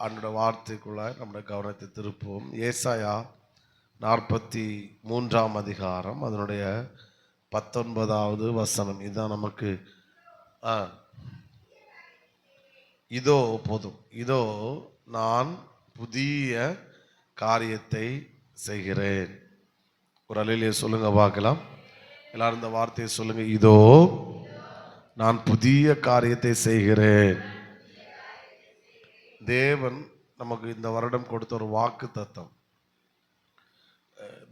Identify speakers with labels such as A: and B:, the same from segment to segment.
A: ஆண்டோட வார்த்தைக்குள்ளாய் நம்முடைய கவனத்தை திருப்புவோம். ஏசாயா 43ஆம் அதிகாரம் அதனுடைய 19வது வசனம். இதுதான் நமக்கு இதோ போதும். இதோ நான் புதிய காரியத்தை செய்கிறேன். ஒரு அல்லேலூயா சொல்லுங்க பார்க்கலாம். எல்லாரும் இந்த வார்த்தையை சொல்லுங்க. இதோ நான் புதிய காரியத்தை செய்கிறேன். தேவன் நமக்கு இந்த வருடம் கொடுத்த ஒரு வாக்கு தத்தம்.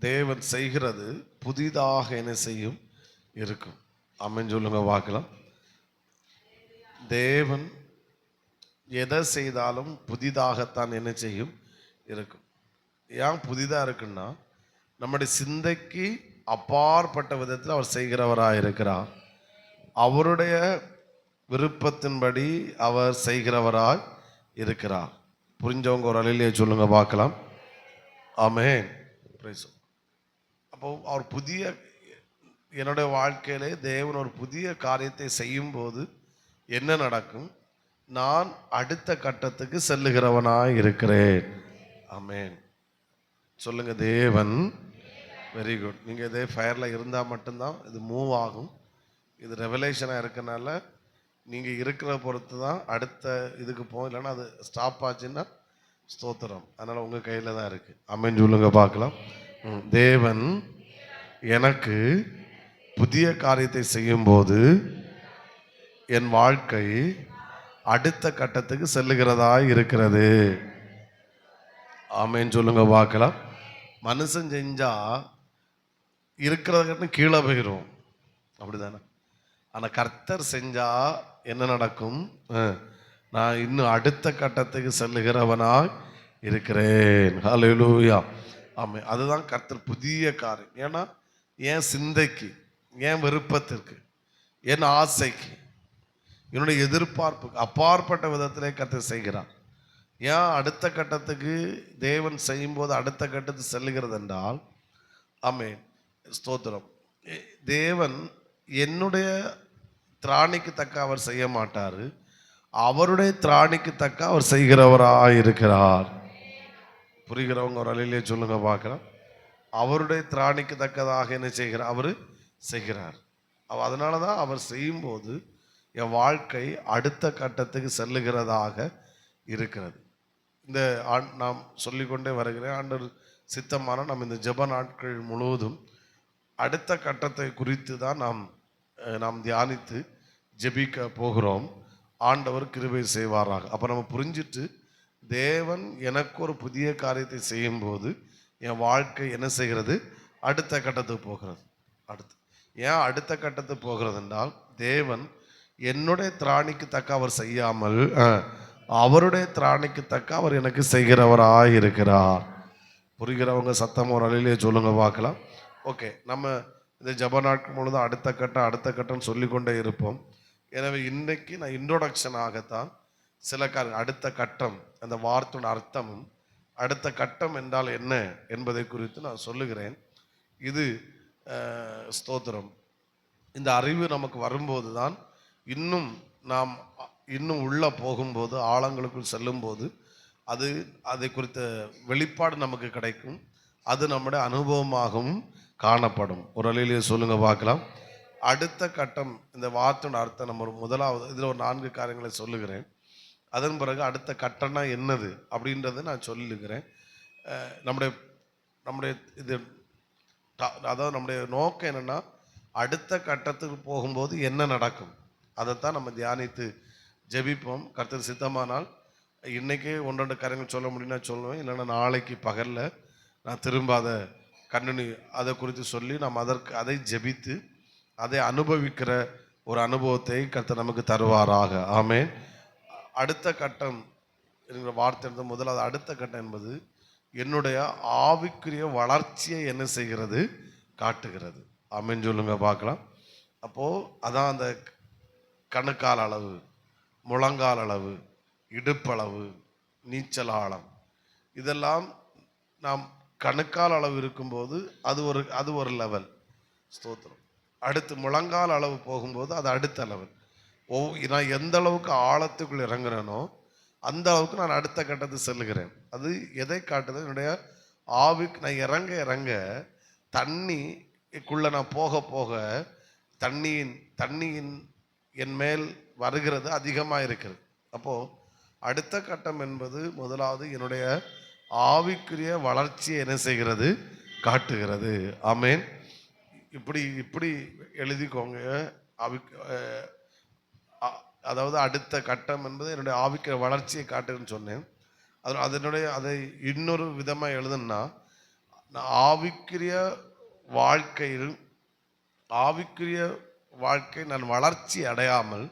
A: தேவன் செய்கிறது புதிதாக என்ன செய்யும் இருக்கும். ஆமென் சொல்லுங்க பார்க்கலாம். தேவன் எதை செய்தாலும் புதிதாகத்தான் என்ன செய்யும் இருக்கும். ஏன் புதிதாக இருக்குன்னா, நம்முடைய சிந்தைக்கு அப்பாற்பட்ட விதத்தில் அவர் செய்கிறவராக இருக்கிறார். அவருடைய விருப்பத்தின்படி அவர் செய்கிறவராய் இருக்கிறார். புரிஞ்சவங்க ஒரு அல்லேலூயா சொல்லுங்க பார்க்கலாம். ஆமென். அப்போ அவர் புதிய, என்னுடைய வாழ்க்கையிலே தேவன் ஒரு புதிய காரியத்தை செய்யும் போது என்ன நடக்கும்? நான் அடுத்த கட்டத்துக்கு செல்லுகிறவனாய் இருக்கிறேன். ஆமென் சொல்லுங்க. தேவன் வெரி குட். நீங்கள் இதே ஃபயரில் இருந்தால் மட்டும்தான் இது மூவ் ஆகும். இது ரெவலேஷனாக இருக்கனால நீங்கள் இருக்கிற பொறுத்து தான் அடுத்த இதுக்கு போகும். இல்லைன்னா அது ஸ்டாப் ஆச்சுன்னா ஸ்தோத்திரம். அதனால் உங்கள் கையில் தான் இருக்குது. ஆமென் சொல்லுங்க பார்க்கலாம். தேவன் எனக்கு புதிய காரியத்தை செய்யும்போது என் வாழ்க்கை அடுத்த கட்டத்துக்கு செல்லுகிறதா இருக்கிறது. ஆமென் சொல்லுங்க பார்க்கலாம். மனுஷன் செஞ்சா இருக்கிறத கீழே போயிடும், அப்படிதானே? ஆனால் கர்த்தர் செஞ்சா என்ன நடக்கும்? நான் இன்னும் அடுத்த கட்டத்துக்கு செல்லுகிறவனாய் இருக்கிறேன். ஹல்லேலூயா. ஆமென். அதுதான் கர்த்தர் புதிய காரியம். ஏன்னா என் சிந்தைக்கு, என் விருப்பத்திற்கு, என் ஆசைக்கு, என்னுடைய எதிர்பார்ப்புக்கு அப்பாற்பட்ட விதத்திலே கர்த்தர் செய்கிறார். ஏன் அடுத்த கட்டத்துக்கு தேவன் செய்யும்போது அடுத்த கட்டத்துக்கு செல்லுகிறது என்றால், ஆமென் ஸ்தோத்திரம், தேவன் என்னுடைய திராணிக்கு தக்க அவர் செய்ய மாட்டார். அவருடைய திராணிக்கு தக்க அவர் செய்கிறவராக இருக்கிறார். புரிகிறவங்க ஒரு அல்லேலூயா சொல்லுங்க பார்க்கலாம். அவருடைய திராணிக்கு தக்கதாக என்ன செய்கிறார்? அவர் செய்கிறார். அதனால தான் அவர் செய்யும்போது என் வாழ்க்கை அடுத்த கட்டத்துக்கு செல்லுகிறதாக இருக்கிறது. இந்த நாம் சொல்லிக்கொண்டே வருகிறேன். ஆண்டவர் சித்தமான நம்ம இந்த ஜெப நாட்கள் முழுவதும் அடுத்த கட்டத்தை குறித்து தான் நாம் தியானித்து ஜெபிக்க போகிறோம். ஆண்டவர் கிருபை செய்வாராக. அப்போ நம்ம புரிஞ்சிட்டு, தேவன் எனக்கு ஒரு புதிய காரியத்தை செய்யும்போது என் வாழ்க்கை என்ன செய்கிறது? அடுத்த கட்டத்துக்கு போகிறது. ஏன் அடுத்த கட்டத்துக்கு போகிறது என்றால், தேவன் என்னுடைய திராணிக்கு தக்க அவர் செய்யாமல் அவருடைய திராணிக்கு தக்க அவர் எனக்கு செய்கிறவராக இருக்கிறார். புரிகிறவங்க சத்தம் ஒரு அல்லேலூயா சொல்லுங்க பார்க்கலாம். ஓகே, நம்ம இந்த ஜெப நாட்கள் முழுதும் அடுத்த கட்டம் சொல்லிக்கொண்டே இருப்போம். எனவே இன்னைக்கு நான் இன்ட்ரோடக்ஷனாகத்தான் சில அடுத்த கட்டம், அந்த வார்த்தையோட அர்த்தமும் அடுத்த கட்டம் என்றால் என்ன என்பதை குறித்து நான் சொல்லுகிறேன். இது ஸ்தோத்திரம், இந்த அறிவு நமக்கு வரும்போது தான் நாம் இன்னும் உள்ளே போகும்போது, ஆழங்களுக்குள் செல்லும்போது அதை குறித்த வெளிப்பாடு நமக்கு கிடைக்கும். அது நம்முடைய அனுபவமாகவும் காணப்படும். ஒரு அல்லேலூயா சொல்லுங்க பார்க்கலாம். அடுத்த கட்டம், இந்த வார்த்தையோட அர்த்தம் நம்ம முதலாவது இதில் ஒரு 4 காரியங்களை சொல்லுகிறேன். அதன் பிறகு அடுத்த கட்டம்னா என்னது அப்படின்றத நான் சொல்லுகிறேன். நம்முடைய இது அதாவது நம்முடைய நோக்கம் என்னென்னா, அடுத்த கட்டத்துக்கு போகும்போது என்ன நடக்கும் அதைத்தான் நம்ம தியானித்து ஜெபிப்போம். கர்த்தர் சித்தமானால் இன்றைக்கே 1-2 காரியங்கள் சொல்ல முடியும்னா சொல்லுவேன். இல்லைன்னா நாளைக்கு பகலில் நான் திரும்ப அதை குறித்து சொல்லி நாம் அதை ஜெபித்து அதை அனுபவிக்கிற ஒரு அனுபவத்தை கர்த்தர் நமக்கு தருவாராக. ஆமென். அடுத்த கட்டம் என்கிற வார்த்தை முதலாவது அடுத்த கட்டம் என்பது என்னுடைய ஆவிக்குரிய வளர்ச்சியை என்ன செய்கிறது? காட்டுகிறது. ஆமென் சொல்லுங்க பார்க்கலாம். அப்போது அதான் அந்த கணுக்கால் அளவு, முழங்கால் அளவு, இடுப்பளவு, நீச்சல் ஆழம், இதெல்லாம் நாம் கணுக்கால் அளவு இருக்கும்போது அது ஒரு லெவல். ஸ்தோத்திரம். அடுத்து முழங்கால் அளவு போகும்போது அது அடுத்த லெவல். நான் எந்த அளவுக்கு ஆழத்துக்குள் இறங்குறேனோ அந்த அளவுக்கு நான் அடுத்த கட்டத்துக்கு செல்லுகிறேன். அது எதை காட்டுது? என்னுடைய ஆவிக்கு நான் இறங்க இறங்க தண்ணிக்குள்ள நான் போக போக தண்ணியின் என் மேல் வருகிறது அதிகமாக இருக்கிறது. அப்போ அடுத்த கட்டம் என்பது முதலாவது என்னுடைய ஆவிக்குரிய வளர்ச்சியை என்ன செய்கிறது? காட்டுகிறது. ஆமேன். இப்படி இப்படி எழுதிக்கோங்க. அதாவது அடுத்த கட்டம் என்பது என்னுடைய ஆவிக்குரிய வளர்ச்சியை காட்டுன்னு சொன்னேன். அதனுடைய அதை இன்னொரு விதமாக எழுதுன்னா, ஆவிக்குரிய வாழ்க்கை நான் வளர்ச்சி அடையாமல்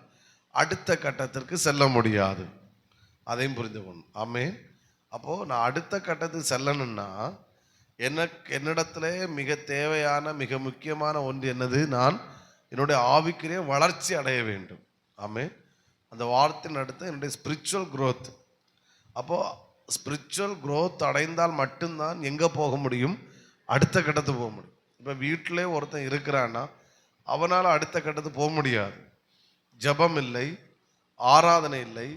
A: அடுத்த கட்டத்திற்கு செல்ல முடியாது. அதையும் புரிந்து கொள்ளணும். ஆமேன். அப்போது நான் அடுத்த கட்டத்துக்கு செல்லணும்னா என்னிடத்துல மிக தேவையான மிக முக்கியமான ஒன்று என்னது? நான் என்னுடைய ஆவிக்குரிய வளர்ச்சி அடைய வேண்டும். ஆமேன். அந்த வார்த்தையின் அடுத்து என்னுடைய ஸ்பிரிச்சுவல் growth. அப்போது ஸ்பிரிச்சுவல் growth அடைந்தால் மட்டும்தான் எங்கே போக முடியும்? அடுத்த கட்டத்துக்கு போக முடியும். இப்போ வீட்டிலே ஒருத்தன் இருக்கிறான்னா அவனால் அடுத்த கட்டத்துக்கு போக முடியாது. ஜபம் இல்லை, ஆராதனை இல்லை,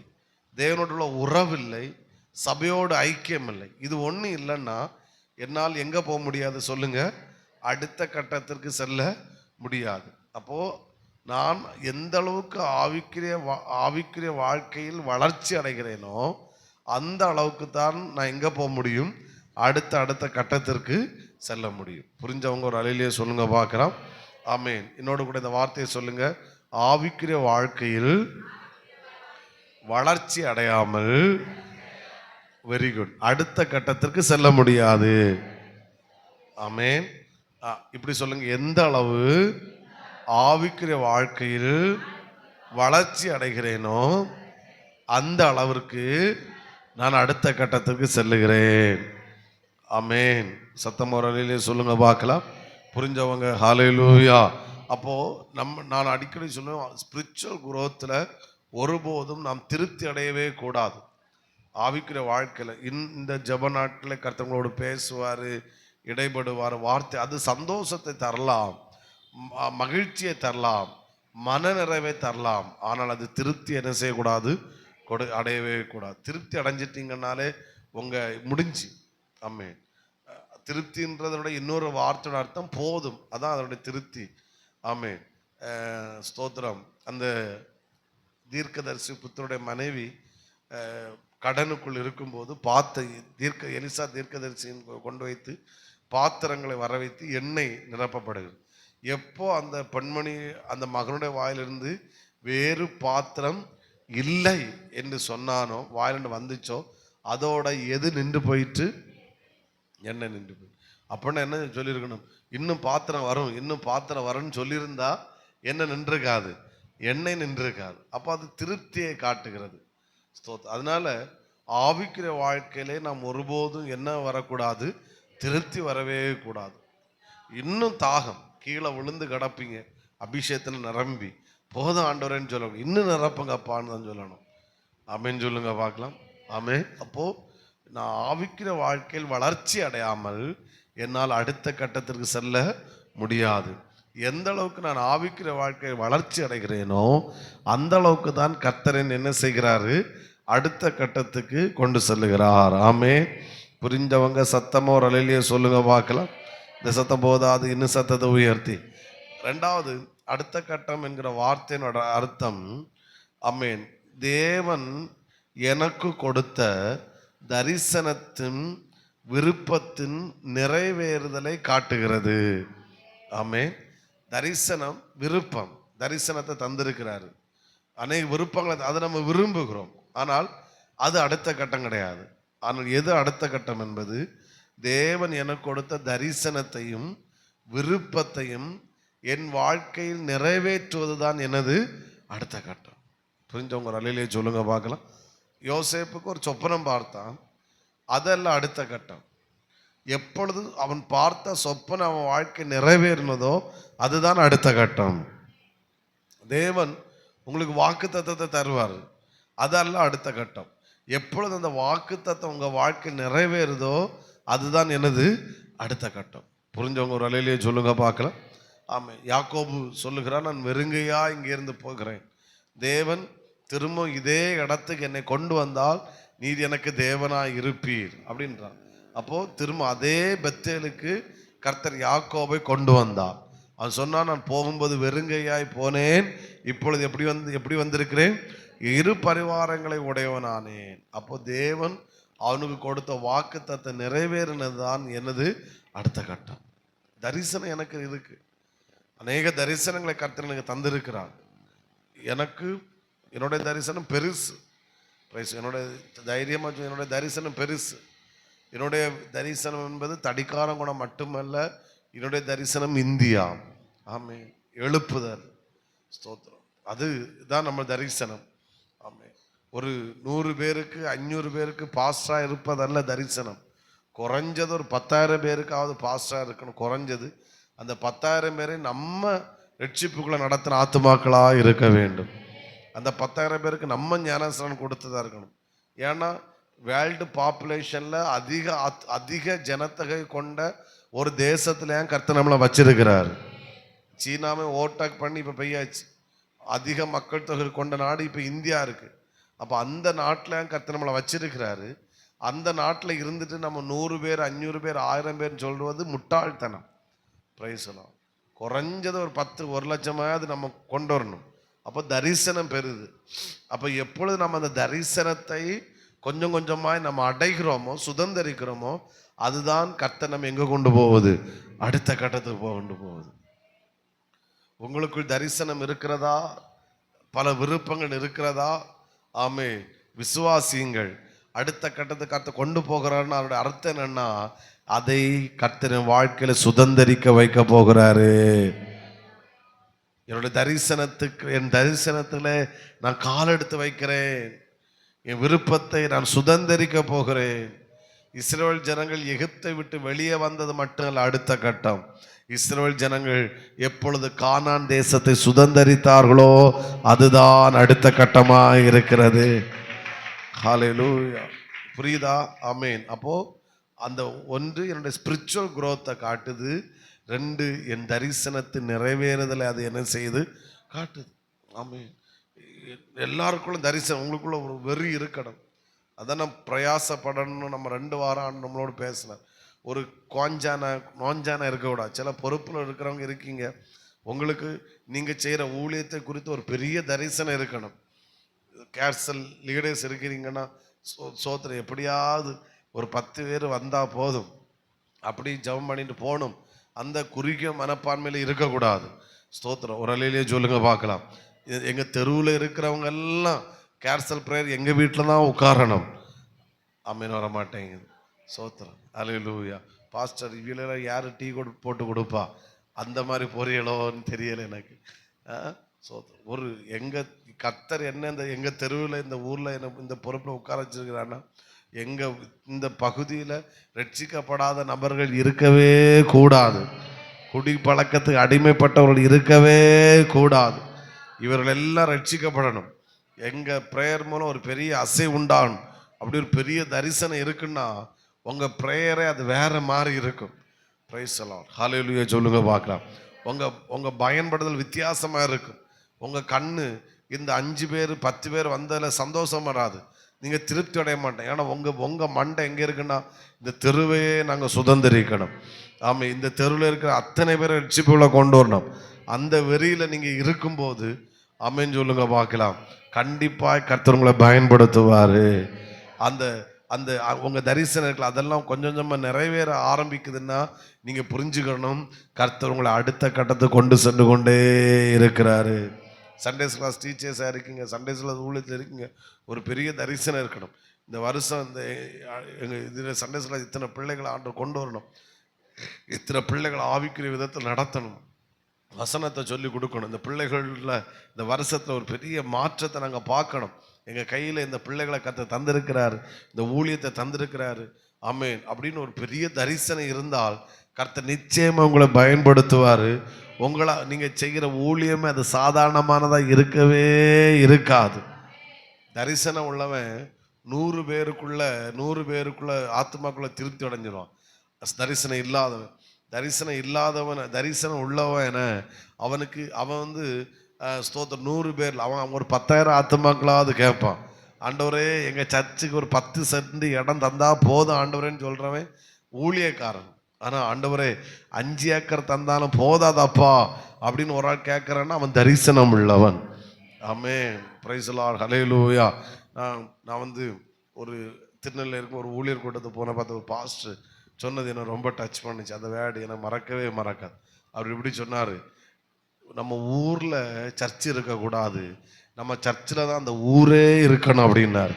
A: தேவனோடு உள்ள உறவு இல்லை, சபையோடு ஐக்கியம் இல்லை. இது ஒன்று இல்லைன்னா என்னால் எங்கே போக முடியாது? சொல்லுங்க. அடுத்த கட்டத்திற்கு செல்ல முடியாது. அப்போது நான் எந்த அளவுக்கு ஆவிக்குரிய வாழ்க்கையில் வளர்ச்சி அடைகிறேனோ அந்த அளவுக்கு தான் நான் எங்கே போக முடியும்? அடுத்த கட்டத்திற்கு செல்ல முடியும். புரிஞ்சவங்க ஒரு அலையிலேயே சொல்லுங்க பார்க்கலாம். ஆமேன். என்னோடு கூட இந்த வார்த்தையை சொல்லுங்க. ஆவிக்குரிய வாழ்க்கையில் வளர்ச்சி அடையாமல் வெரி குட் அடுத்த கட்டத்திற்கு செல்ல முடியாது. ஆமேன். இப்படி சொல்லுங்க. எந்த அளவு ஆவிக்குரிய வாழ்க்கையில் வளர்ச்சி அடைகிறேனோ அந்த அளவிற்கு நான் அடுத்த கட்டத்திற்கு செல்லுகிறேன். ஆமேன். சத்தம் முறையிலே சொல்லுங்க பார்க்கலாம். புரிஞ்சவங்க ஹல்லேலூயா. அப்போது நான் அடிக்கடி சொல்லுவேன், ஸ்பிரிச்சுவல் குரோத்தில் ஒருபோதும் நாம் திருப்தி அடையவே கூடாது. ஆவிக்குரிய வாழ்க்கையில் இந்த ஜப நாட்டில் கர்த்தங்களோடு பேசுவார், இடைபடுவார். வார்த்தை அது சந்தோஷத்தை தரலாம், மகிழ்ச்சியை தரலாம், மன நிறைவை தரலாம். ஆனால் அது திருப்தி என்ன செய்யக்கூடாது? அடையவே கூடாது. திருப்தி அடைஞ்சிட்டிங்கனாலே முடிஞ்சு. ஆமேன். திருப்தின்றதோட இன்னொரு வார்த்தையோட அர்த்தம் போதும். அதான் அதனுடைய திருப்தி. ஆமேன். ஸ்தோத்திரம். அந்த தீர்க்கதரிசி புத்தருடைய மனைவி கடனுக்குள் இருக்கும்போது எலிசா தீர்க்கதரிசியின் கொண்டு வைத்து பாத்திரங்களை வர வைத்து எண்ணெய் நிரப்பப்படுகிறது. எப்போ அந்த பெண்மணி அந்த மகனுடைய வாயிலிருந்து வேறு பாத்திரம் இல்லை என்று சொன்னானோ, வாயிலிருந்து வந்துச்சோ, அதோட எது நின்று போயிட்டு? எண்ணெய் நின்று போய். அப்படின்னா என்ன சொல்லியிருக்கணும்? இன்னும் பாத்திரம் வரும்னு சொல்லியிருந்தா என்ன நின்றுக்காது? எண்ணெய் நின்றுக்காது. அப்போ அது திருப்தியை காட்டுகிறது. அதனால ஆவிக்குரிய வாழ்க்கையிலே நாம் ஒருபோதும் என்ன வரக்கூடாது? திருப்தி வரவே கூடாது. இன்னும் தாகம், கீழே விழுந்து கிடப்பீங்க, அபிஷேகத்தில் நிரம்பி போதும் ஆண்டவரேன்னு சொல்லணும். இன்னும் நிரப்புங்கப்பான்னு தான் சொல்லணும். ஆமேன்னு சொல்லுங்க பார்க்கலாம். ஆமே. அப்போது நான் ஆவிக்குரிய வாழ்க்கையில் வளர்ச்சி அடையாமல் என்னால் அடுத்த கட்டத்திற்கு செல்ல முடியாது. எந்த அளவுக்கு நான் ஆவிக்குரிய வாழ்க்கையில் வளர்ச்சி அடைகிறேனோ அந்த அளவுக்கு தான் கர்த்தர் என்ன செய்கிறாரு? அடுத்த கட்டத்துக்கு கொண்டு செல்லுகிறார். ஆமே. புரிஞ்சவங்க சத்தமோ ஒரு அலையிலேயே சொல்லுங்க பார்க்கலாம். இந்த சத்தம் போதாது, இன்னும் சத்தத்தை உயர்த்தி. ரெண்டாவது, அடுத்த கட்டம் என்கிற வார்த்தையினோட அர்த்தம், ஆமேன், தேவன் எனக்கு கொடுத்த தரிசனத்தின் விருப்பத்தின் நிறைவேறுதலை காட்டுகிறது. ஆமேன். தரிசனம், விருப்பம். தரிசனத்தை தந்திருக்கிறாரு, அநேக விருப்பங்களை அதை நம்ம விரும்புகிறோம். ஆனால் அது அடுத்த கட்டம் கிடையாது. ஆனால் எது அடுத்த கட்டம் என்பது, தேவன் எனக்கு கொடுத்த தரிசனத்தையும் விருப்பத்தையும் என் வாழ்க்கையில் நிறைவேற்றுவது தான் எனது அடுத்த கட்டம். புரிஞ்சவங்க அலையிலே சொல்லுங்க பார்க்கலாம். யோசேப்புக்கு ஒரு சொப்பனம் பார்த்தான், அதெல்லாம் அடுத்த கட்டம். எப்பொழுது அவன் பார்த்த சொப்பனம் அவன் வாழ்க்கை நிறைவேறினதோ அதுதான் அடுத்த கட்டம். தேவன் உங்களுக்கு வாக்கு தத்தத்தை தருவார், அதெல்லாம் அடுத்த கட்டம். எப்பொழுது அந்த வாக்கு தத்தம் உங்கள் வாழ்க்கை நிறைவேறுதோ அதுதான் எனது அடுத்த கட்டம். புரிஞ்சவங்க ஒரு அலையிலேயே சொல்லுங்க பார்க்கலாம். ஆமாம். யாக்கோபு சொல்லுகிறான், நான் வெறுங்கையா இங்கே இருந்து போகிறேன், தேவன் திரும்ப இதே இடத்துக்கு என்னை கொண்டு வந்தால் நீர் எனக்கு தேவனாய் இருப்பீர் அப்படின்றான். அப்போ திரும்ப அதே பெத்தேலுக்கு கர்த்தர் யாக்கோபை கொண்டு வந்தார். அவன் சொன்னான், நான் போகும்போது வெறுங்கையாய் போனேன், இப்பொழுது எப்படி வந்திருக்கிறேன், இரு பரிவாரங்களை உடையவனானேன். அப்போ தேவன் அவனுக்கு கொடுத்த வாக்குத்தத்தத்தை நிறைவேறினதுதான் எனது அடுத்த கட்டம். தரிசனம் எனக்கு இருக்கு. அநேக தரிசனங்களை கர்த்தர் எனக்கு தந்திருக்கிறார். எனக்கு என்னுடைய தரிசனம் பெருசு. என்னுடைய தைரியமாக என்னுடைய தரிசனம் பெருசு. என்னுடைய தரிசனம் என்பது தடிக்காரங்குணம் மட்டுமல்ல, என்னுடைய தரிசனம் இந்தியா. ஆமே, எழுப்புதல், ஸ்தோத்திரம். அதுதான் நம்ம தரிசனம். ஆமே, ஒரு 100 பேருக்கு 500 பேருக்கு பாஸ்டரா இருப்பதல்ல தரிசனம். குறைஞ்சது ஒரு 10,000 பேருக்காவது பாஸ்டரா இருக்கணும். குறைஞ்சது அந்த 10,000 பேரை நம்ம ரட்சிப்புக்குள்ள நடத்தின ஆத்துமாக்களா இருக்க வேண்டும். அந்த 10,000 பேருக்கு நம்ம ஞானஸ்நானம் கொடுத்ததா இருக்கணும். ஏன்னா வேர்ல்டு பாப்புலேஷன்ல அதிக ஜனத்தொகை கொண்ட ஒரு தேசத்துல கர்த்தர் நம்மளை வச்சிருக்கிறார். சீனாவை ஓவர்டேக் பண்ணி இப்ப பெய்யாச்சு. அதிக மக்கள் தொகை கொண்ட நாடு இப்ப இந்தியா இருக்கு. அப்ப அந்த நாட்டுல கர்த்தர் நம்மளை வச்சிருக்கிறாரு. அந்த நாட்டுல இருந்துட்டு நம்ம 100 பேர் 500 பேர் 1000 பேர் சொல்றது முட்டாள்தனம். பிரைஸ் எல்லாம் குறைஞ்சது ஒரு 1 லட்சமாவது நம்ம கொண்டு வரணும். அப்போ தரிசனம் பெறுது. அப்போ எப்பொழுது நம்ம அந்த தரிசனத்தை கொஞ்சம் கொஞ்சமாய் நம்ம அடைகிறோமோ, சுதந்திரிக்கிறோமோ, அதுதான் கர்த்தர் நம்ம எங்க கொண்டு போவது, அடுத்த கட்டத்துக்கு கொண்டு போகுது. உங்களுக்குள் தரிசனம் இருக்கிறதா? பல விருப்பங்கள் இருக்கிறதா? ஆமே, விசுவாசியுங்கள். அடுத்த கட்டத்துக்கு கர்த்தர் கொண்டு போகிறாருன்னு அவருடைய அர்த்தம் என்னன்னா, அதை கர்த்தரின் வாழ்க்கையில சுதந்திரிக்க வைக்க போகிறாரு. என்னுடைய தரிசனத்துக்கு, என் தரிசனத்தில் நான் கால் எடுத்து வைக்கிறேன். என் விருப்பத்தை நான் சுதந்திரிக்க போகிறேன். இஸ்ரவேல் ஜனங்கள் எகிப்தை விட்டு வெளியே வந்தது மட்டுமல்ல, அடுத்த கட்டம் இஸ்ரவேல் ஜனங்கள் எப்பொழுது கானான் தேசத்தை சுதந்திரித்தார்களோ அதுதான் அடுத்த கட்டமாக இருக்கிறது. ஹல்லேலூயா, புரியுதா? ஆமேன். அப்போ அந்த ஒன்று என்னுடைய ஸ்பிரிச்சுவல் குரோத்தை காட்டுது. 2 என் தரிசனத்தை நிறைவேறுதலை அது என்ன செய்யுது, காட்டுது. ஆமேன். எல்லாருக்குள்ள தரிசனம், உங்களுக்குள்ள ஒரு வெறி இருக்கணும். அதான் நம்ம பிரயாசப்படணும். நம்ம 2 வாரம் நம்மளோட பேசினேன். ஒரு நோஞ்சான இருக்கக்கூடாது. சில பொறுப்பில் இருக்கிறவங்க இருக்கீங்க, உங்களுக்கு நீங்கள் செய்கிற ஊழியத்தை குறித்து ஒரு பெரிய தரிசனம் இருக்கணும். கேர்சல் லீடர்ஸ் இருக்கிறீங்கன்னா சோத்திரம், எப்படியாவது ஒரு 10 பேர் வந்தால் போதும், அப்படி ஜெபம் பண்ணிட்டு போகணும். அந்த குறுகிய மனப்பான்மையில் இருக்கக்கூடாது. ஸ்தோத்திரம். ஒரு அலையிலேயே சொல்லுங்க பார்க்கலாம். எங்கள் தெருவில் இருக்கிறவங்க எல்லாம் கேர்சல் ப்ரேயர் எங்கள் வீட்டில் தான் உட்காரணும். அம்மீன், வர மாட்டேங்குது. ஸ்தோத்திரம். அல்லேலூயா. பாஸ்டர் இவ்வளோ யார் டீ போட்டு கொடுப்பா, அந்த மாதிரி பொரியலோன்னு தெரியலை எனக்கு. ஸ்தோத்திரம். ஒரு எங்கள் கர்த்தர் என்ன எங்கள் தெருவில் இந்த ஊரில் என்ன இந்த பொறுப்பில் உட்கார வச்சிருக்கிறான்னா, எங்கள் இந்த பகுதியில் ரட்சிக்கப்படாத நபர்கள் இருக்கவே கூடாது. குடி பழக்கத்துக்கு அடிமைப்பட்டவர்கள் இருக்கவே கூடாது. இவர்கள் எல்லாம் ரட்சிக்கப்படணும். எங்கள் ப்ரேயர் மூலம் ஒரு பெரிய அசை உண்டாகணும். அப்படி ஒரு பெரிய தரிசனம் இருக்குன்னா உங்கள் ப்ரேயரே அது வேற மாதிரி இருக்கும். Price the Lord. ஹல்லேலூயா சொல்லுங்க பார்க்கலாம். உங்கள் பயன்படுதல் வித்தியாசமாக இருக்கும். உங்கள் கண்ணு இந்த 5 பேர் 10 பேர் வந்ததில் சந்தோஷம் வராது. நீங்கள் திருப்தி அடைய மாட்டேன். ஏன்னா உங்கள் மண்டை எங்கே இருக்குன்னா, இந்த தெருவையே நாங்கள் சுதந்திரிக்கணும். ஆமாம், இந்த தெருவில் இருக்கிற அத்தனை பேரை ரட்சிப்புகளை கொண்டு வரணும். அந்த வெறியில் நீங்கள் இருக்கும்போது ஆமென் சொல்லுங்க பார்க்கலாம். கண்டிப்பாக கர்த்தர் உங்களை பயன்படுத்துவார். அந்த அந்த உங்கள் தரிசனங்கள் அதெல்லாம் கொஞ்சம் கொஞ்சமாக நிறைவேற ஆரம்பிக்குதுன்னா நீங்கள் புரிஞ்சுக்கணும், கர்த்தர் உங்களை அடுத்த கட்டத்துக்கு கொண்டு சென்று கொண்டே இருக்கிறாரு. சண்டேஸ் கிளாஸ் டீச்சர்ஸாக இருக்கீங்க, சண்டேஸ் கிளாஸ் ஊழியத்தில் இருக்கீங்க, ஒரு பெரிய தரிசனம் இருக்கணும். இந்த வருஷம் இந்த எங்கள் இதில் சண்டேஸ் கிளாஸ் இத்தனை பிள்ளைகளை ஆண்டு கொண்டு வரணும், இத்தனை பிள்ளைகளை ஆவிக்குரிய விதத்தில் நடத்தணும், வசனத்தை சொல்லி கொடுக்கணும். இந்த பிள்ளைகளில் இந்த வருஷத்தில் ஒரு பெரிய மாற்றத்தை நாங்கள் பார்க்கணும். எங்கள் கையில் இந்த பிள்ளைகளை கர்த்தர் தந்திருக்கிறாரு, இந்த ஊழியத்தை தந்திருக்கிறாரு. ஆமென். அப்படின்னு ஒரு பெரிய தரிசனம் இருந்தால் கர்த்தர் நிச்சயமாக உங்களை பயன்படுத்துவார். உங்களை நீங்கள் செய்கிற ஊழியமே அது சாதாரணமானதாக இருக்கவே இருக்காது. தரிசனம் உள்ளவன் 100 பேருக்குள்ள ஆத்மாக்குள்ள திருப்தி அடைஞ்சிருவான். தரிசனம் இல்லாதவன் தரிசனம் உள்ளவன் அவன் ஸ்தோத்திரம் 100 பேர் அவன் ஒரு 10,000 ஆத்துமாக்களாவது கேட்பான். ஆண்டவரே எங்கள் சர்ச்சுக்கு ஒரு 10 சென்ட் இடம் தந்தா போதும் ஆண்டவரேன்னு சொல்கிறவன் ஊழியக்காரன். ஆனால் ஆண்டவரே 5 ஏக்கர் தந்தாலும் போதாதப்பா அப்படின்னு ஒரு ஆள் கேட்குறான்னா அவன் தரிசனம் உள்ளவன். ஆமென், பிரைஸ் தி லார்ட், ஹல்லேலூயா. நான் வந்து ஒரு திருநெல்வேலியில் இருக்க ஒரு ஊழியர் கூட்டத்தை போன பார்த்து ஒரு பாஸ்டர் சொன்னது என்னை ரொம்ப டச் பண்ணுச்சு. அந்த வேர்டு எனக்கு மறக்கவே மறக்காது. அவர் இப்படி சொன்னார், நம்ம ஊரில் சர்ச் இருக்கக்கூடாது, நம்ம சர்ச்சில் தான் அந்த ஊரே இருக்கணும் அப்படின்னாரு.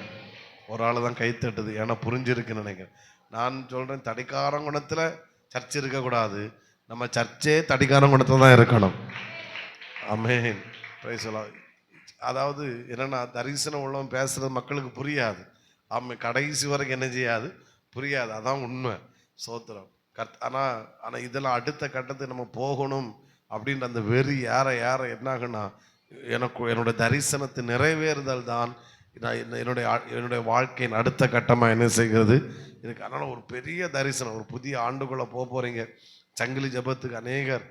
A: ஒரு ஆள் தான் கை தட்டுது, ஏன்னா புரிஞ்சிருக்குன்னு நினைக்கிறேன். நான் சொல்கிறேன், தடிக்காரங்குணத்தில் சர்ச் இருக்கக்கூடாது, நம்ம சர்ச்சே தடிக்காரங்குணத்தில் தான் இருக்கணும். ஆமென், பிரைஸ் தி லார்ட். அதாவது என்னென்னா தரிசனம் உள்ளவன் பேசுகிறது மக்களுக்கு புரியாது. கடைசி வரைக்கும் என்ன செய்யாது, புரியாது. அதான் உண்மை. சோத்திரம். ஆனால் இதெல்லாம் அடுத்த கட்டத்துக்கு நம்ம போகணும் அப்படின்ற அந்த வெறி ஏற ஏற என்னாகுன்னா, என்னுடைய தரிசனத்தை நிறைவேறுதல் தான் என்னுடைய வாழ்க்கையின் அடுத்த கட்டமாக என்ன செய்கிறது இதுக்கு. அதனால் ஒரு பெரிய தரிசனம், ஒரு புதிய ஆண்டுக்குள்ளே போகிறீங்க. சங்கிலி ஜபத்துக்கு அநேகர்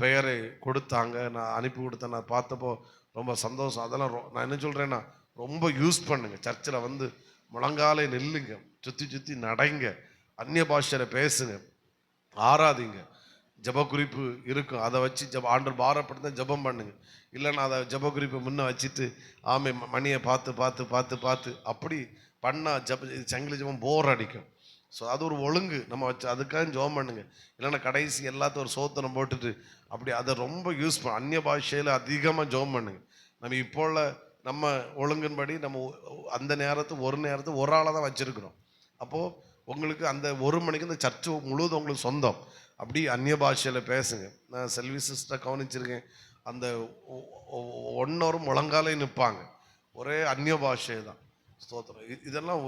A: பெயரை கொடுத்தாங்க, நான் அனுப்பி கொடுத்தேன். நான் பார்த்தப்போ ரொம்ப சந்தோஷம். அதெல்லாம் நான் என்ன சொல்கிறேன்னா, ரொம்ப யூஸ் பண்ணுங்க. சர்ச்சில் வந்து முழங்காலே நில்லுங்க, சுற்றி சுற்றி நடைங்க, அந்நிய பாஷையில் பேசுங்க, ஆராதிங்க. ஜப குறிப்பு இருக்கும், அதை வச்சு ஆண்டவர் பாரப்படுத்த ஜபம் பண்ணுங்க. இல்லைன்னா அதை ஜப குறிப்பை முன்ன வச்சுட்டு மணியை பார்த்து பார்த்து பார்த்து பார்த்து அப்படி பண்ணால் சங்கிலி ஜபம் போர் அடிக்கும். ஸோ அது ஒரு ஒழுங்கு நம்ம வச்சு அதுக்காக ஜபம் பண்ணுங்க. இல்லைன்னா கடைசி எல்லாத்தையும் ஒரு சோத்திரம் போட்டுட்டு அப்படி அதை ரொம்ப யூஸ் பண்ண அந்நிய பாஷையில் அதிகமாக ஜபம் பண்ணுங்க. நம்ம ஒழுங்கின்படி நம்ம அந்த நேரத்து ஒரு ஆளை தான் வச்சுருக்கிறோம். அப்போது உங்களுக்கு அந்த 1 மணிக்கு இந்த சர்ச்சு முழுவதும் உங்களுக்கு சொந்தம். அப்படி அந்நிய பாஷையில் பேசுங்க. நான் செல்வி சிஸ்டரை கவனிச்சிருக்கேன், அந்த 1 hour முழங்காலே நிற்பாங்க, ஒரே அந்நிய பாஷை தான். ஸ்தோத்திரம். இதெல்லாம்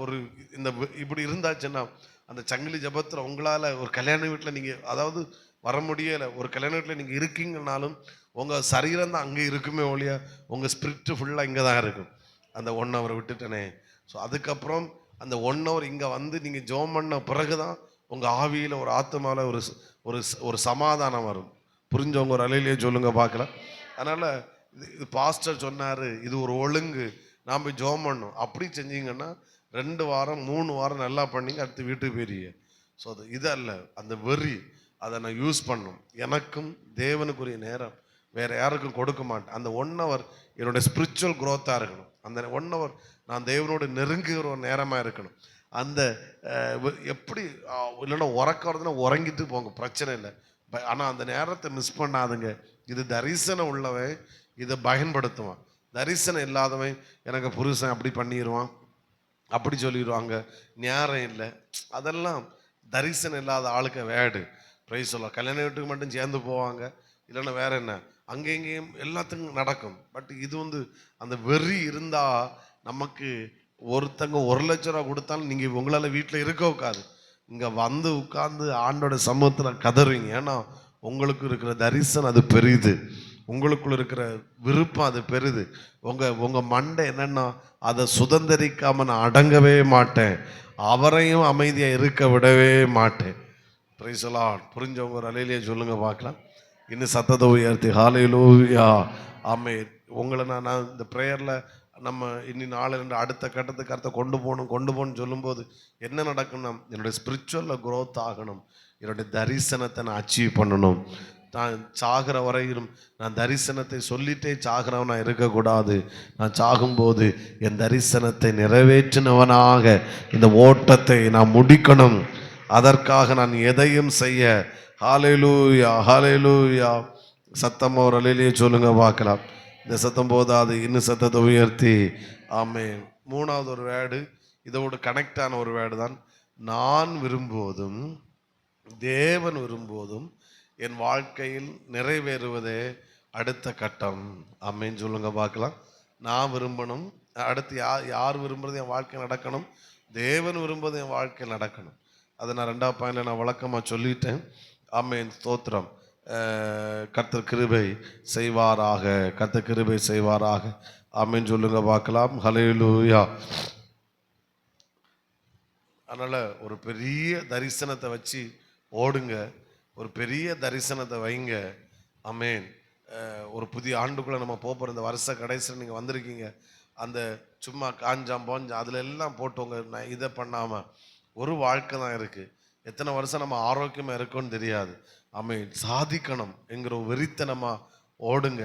A: இப்படி இருந்தாச்சுன்னா அந்த சங்கிலி ஜபத்தில் உங்களால் ஒரு கல்யாண வீட்டில் நீங்கள் அதாவது வர முடியலை, ஒரு கல்யாண வீட்டில் நீங்கள் இருக்கீங்கன்னாலும் உங்கள் சரீரம் தான் அங்கே இருக்குமே ஒழிய உங்கள் ஸ்பிரிட்டு ஃபுல்லாக இங்கே தான் இருக்கும். அந்த 1 hour விட்டுட்டனே. ஸோ அதுக்கப்புறம் அந்த 1 hour இங்கே வந்து நீங்கள் ஜெபம் பண்ண பிறகு தான் உங்கள் ஆவியில் ஒரு ஆத்மாவில் ஒரு சமாதானம் வரும். புரிஞ்சவங்க ஒரு அலையிலேயே சொல்லுங்க பார்க்கலாம். அதனால் இது பாஸ்டர் சொன்னார், இது ஒரு ஒழுங்கு, நாம் போய் ஜெபம் பண்ணணும். அப்படி செஞ்சீங்கன்னா 2 வாரம் 3 வாரம் நல்லா பண்ணிங்க, அடுத்து வீட்டுக்கு போயிருங்க. ஸோ அது இது அல்ல, அந்த வெறி அதை நான் யூஸ் பண்ணும். எனக்கும் தேவனுக்குரிய நேரம் வேறு யாருக்கும் கொடுக்க மாட்டேன். அந்த 1 hour என்னுடைய ஸ்பிரிச்சுவல் க்ரோத்தாக இருக்கணும். அந்த 1 hour நான் தேவனோடு நெருங்குகிற ஒரு நேரமாக இருக்கணும். அந்த எப்படி இல்லைன்னா உறக்க வருதுன்னா உறங்கிட்டு போங்க, பிரச்சனை இல்லை. ஆனால் அந்த நேரத்தை மிஸ் பண்ணாதுங்க. இது தரிசனம் உள்ளவன் இதை பயன்படுத்துவான். தரிசனம் இல்லாதவன் எனக்கு புருஷன் அப்படி பண்ணிடுவான், அப்படி சொல்லிடுவாங்க, நேரம் இல்லை. அதெல்லாம் தரிசனம் இல்லாத ஆளுக்கு வேடு. பிரைஸ் சொல்லலாம். கல்யாண வீட்டுக்கு மட்டும் சேர்ந்து போவாங்க, இல்லைன்னா வேற என்ன அங்கே இங்கேயும் எல்லாத்துக்கும் நடக்கும். பட் இது அந்த வெறி இருந்தால் நமக்கு ஒருத்தங்க 1 லட்ச ரூபா கொடுத்தாலும் நீங்கள் உங்களால் வீட்டில் இருக்க உட்காது, இங்கே வந்து உட்காந்து ஆண்டோட சமூகத்தில் கதறுவீங்க. ஏன்னா உங்களுக்கு இருக்கிற தரிசனம் அது பெரிது, உங்களுக்குள்ள இருக்கிற விருப்பம் அது பெரிது. உங்கள் மண்டை என்னென்னா, அதை சுதந்திரிக்காமல் நான் அடங்கவே மாட்டேன், அவரையும் அமைதியாக இருக்க விடவே மாட்டேன். Price the Lord. புரிஞ்சவங்க ஒரு அலையிலேயே சொல்லுங்க பார்க்கலாம். இன்னும் சத்தத்தை உயர்த்தி ஹல்லேலூயா. ஆமென். உங்களை நான் இந்த ப்ரேயரில் நம்ம இன்னி நாளில் அடுத்த கட்டத்துக்கு கொண்டு போகணும்னு சொல்லும்போது என்ன நடக்கணும்னா, என்னுடைய ஸ்பிரிச்சுவலில் க்ரோத் ஆகணும், என்னுடைய தரிசனத்தை நான் அச்சீவ் பண்ணணும். நான் சாகிற வரையிலும் நான் தரிசனத்தை சொல்லிட்டே சாகிறவனா இருக்கக்கூடாது. நான் சாகும்போது என் தரிசனத்தை நிறைவேற்றினவனாக இந்த ஓட்டத்தை நான் முடிக்கணும். அதற்காக நான் எதையும் செய்ய. ஹல்லேலூயா, ஹல்லேலூயா. சத்தமாக ஒரு அலையிலேயே சொல்லுங்க பார்க்கலாம். இந்த சத்தம் போதாது, இன்னும் சத்தத்தை உயர்த்தி. ஆமென். 3வது ஒரு வேர்டு, இதோடு கனெக்ட் ஆன ஒரு வேர்டு தான். நான் விரும்புவதும் தேவன் விரும்புவதும் என் வாழ்க்கையில் நிறைவேறுவதே அடுத்த கட்டம். ஆமென் சொல்லுங்க பார்க்கலாம். நான் விரும்பணும், அடுத்து யார் விரும்புறது என் வாழ்க்கை நடக்கணும், தேவன் விரும்புவது என் வாழ்க்கையில் நடக்கணும். அதை நான் 2வது பாயிண்டில் நான் வழக்கமாக சொல்லிட்டேன். ஆமென், ஸ்தோத்திரம். கர்த்தர் கிருபை செய்வாராக, கர்த்தர் கிருபை செய்வாராக. ஆமென் சொல்லுங்க பார்க்கலாம். ஹல்லேலூயா. அதனால் ஒரு பெரிய தரிசனத்தை வச்சு ஓடுங்க, ஒரு பெரிய தரிசனத்தை வைங்க. ஆமென். ஒரு புதிய ஆண்டுக்குள்ளே நம்ம போகிற இந்த வருஷ கடைசியில் நீங்கள் வந்திருக்கீங்க. அந்த சும்மா காஞ்சாம் போஞ்சாம் அதில் எல்லாம் போட்டவங்க நான் இதை பண்ணாமல் ஒரு வாழ்க்கை தான் இருக்குது. எத்தனை வருஷம் நம்ம ஆரோக்கியமாக இருக்கோன்னு தெரியாது. சாதிக்கணும் என்கிற வெறித்தனமாக ஓடுங்க.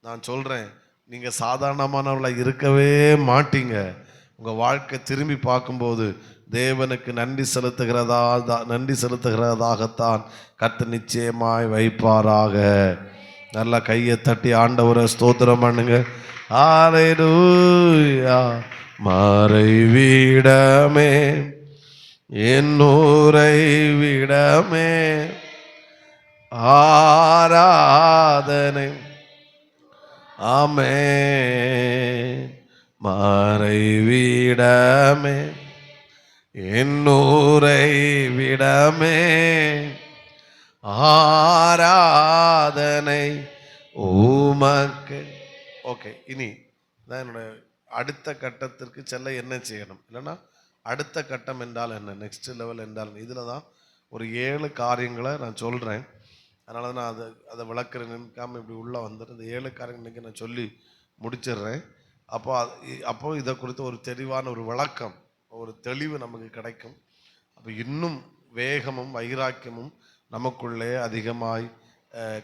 A: நான் சொல்கிறேன், நீங்கள் சாதாரணமானவர்களாக இருக்கவே மாட்டீங்க. உங்கள் வாழ்க்கை திரும்பி பார்க்கும்போது தேவனுக்கு நன்றி செலுத்துகிறதாகத்தான் கர்த்தர் நிச்சயமாய் வைப்பாராக. நல்லா கையை தட்டி ஆண்டவரை ஸ்தோத்திரம் பண்ணுங்க. ஹல்லேலூயா. மறைவிடமே என்னூரை விடமே ஆராதனை ஆமென். மறைவிடமே என்னூரை விடமே ஆராதனை உமக்கு. ஓகே, இனி தான் என்னோட அடுத்த கட்டத்திற்கு செல்ல என்ன செய்யணும், இல்லைன்னா அடுத்த கட்டம் என்றால் என்ன, நெக்ஸ்ட் லெவல் என்றால் இதில் தான் ஒரு 7 காரியங்களை நான் சொல்கிறேன். அதனால தான் நான் அதை விளக்குறேன் நினைக்காமல் இப்படி உள்ளே வந்துட்டு இந்த 7 காரியங்கள் இன்றைக்கி நான் சொல்லி முடிச்சிடுறேன். அப்போ இதை குறித்து ஒரு தெளிவான ஒரு விளக்கம், ஒரு தெளிவு நமக்கு கிடைக்கும். அப்போ இன்னும் வேகமும் வைராக்கியமும் நமக்குள்ளே அதிகமாய்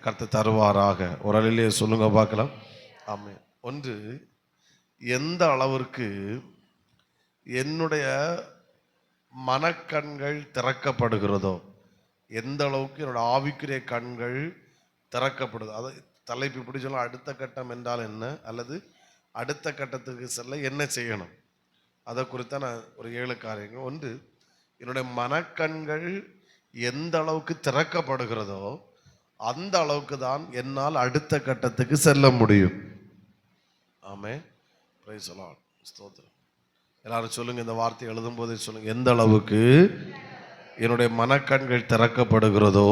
A: கர்த்தர் தருவாராக. ஒரு அழிலே சொல்லுங்க பார்க்கலாம். ஆமாம். ஒன்று, எந்த அளவிற்கு என்னுடைய மனக்கண்கள் திறக்கப்படுகிறதோ, எந்த அளவுக்கு என்னோட ஆவிக்குரிய கண்கள் திறக்கப்படுது, அதை தலைப்பு இப்படி சொல்லலாம். அடுத்த கட்டம் என்றால் என்ன, அல்லது அடுத்த கட்டத்துக்கு செல்ல என்ன செய்யணும், அதை குறித்த நான் ஒரு 7 காரியங்கள். ஒன்று, என்னுடைய மனக்கண்கள் எந்த அளவுக்கு திறக்கப்படுகிறதோ அந்த அளவுக்கு தான் என்னால் அடுத்த கட்டத்துக்கு செல்ல முடியும். ஆமென். Praise the lord. ஸ்தோத்திரம். எல்லாரும் சொல்லுங்க, இந்த வார்த்தை எழுதும் போதே சொல்லுங்க, எந்த அளவுக்கு என்னுடைய மனக்கண்கள் திறக்கப்படுகிறதோ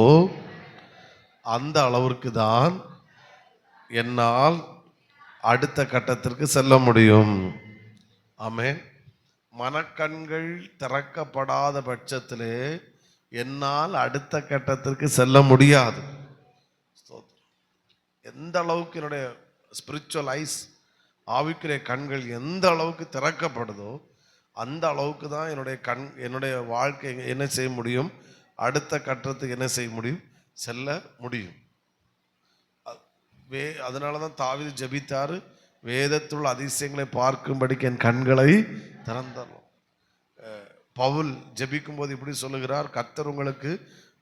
A: அந்த அளவிற்கு தான் என்னால் அடுத்த கட்டத்திற்கு செல்ல முடியும். ஆமென். மனக்கண்கள் திறக்கப்படாத பட்சத்திலே என்னால் அடுத்த கட்டத்திற்கு செல்ல முடியாது. எந்த அளவுக்கு என்னுடைய ஸ்பிரிச்சுவல் ஐஸ், ஆவிக்குரிய கண்கள் எந்த அளவுக்கு திறக்கப்படுதோ அந்த அளவுக்கு தான் என்னுடைய வாழ்க்கை என்ன செய்ய முடியும், அடுத்த கட்டத்துக்கு என்ன செய்ய முடியும், செல்ல முடியும். அதனால தான் தாவீது ஜெபித்தாரு, வேதத்துள்ள அதிசயங்களை பார்க்கும்படிக்கு என் கண்களை திறந்தார். பவுல் ஜெபிக்கும் போது இப்படி சொல்லுகிறார், கர்த்தர் உங்களுக்கு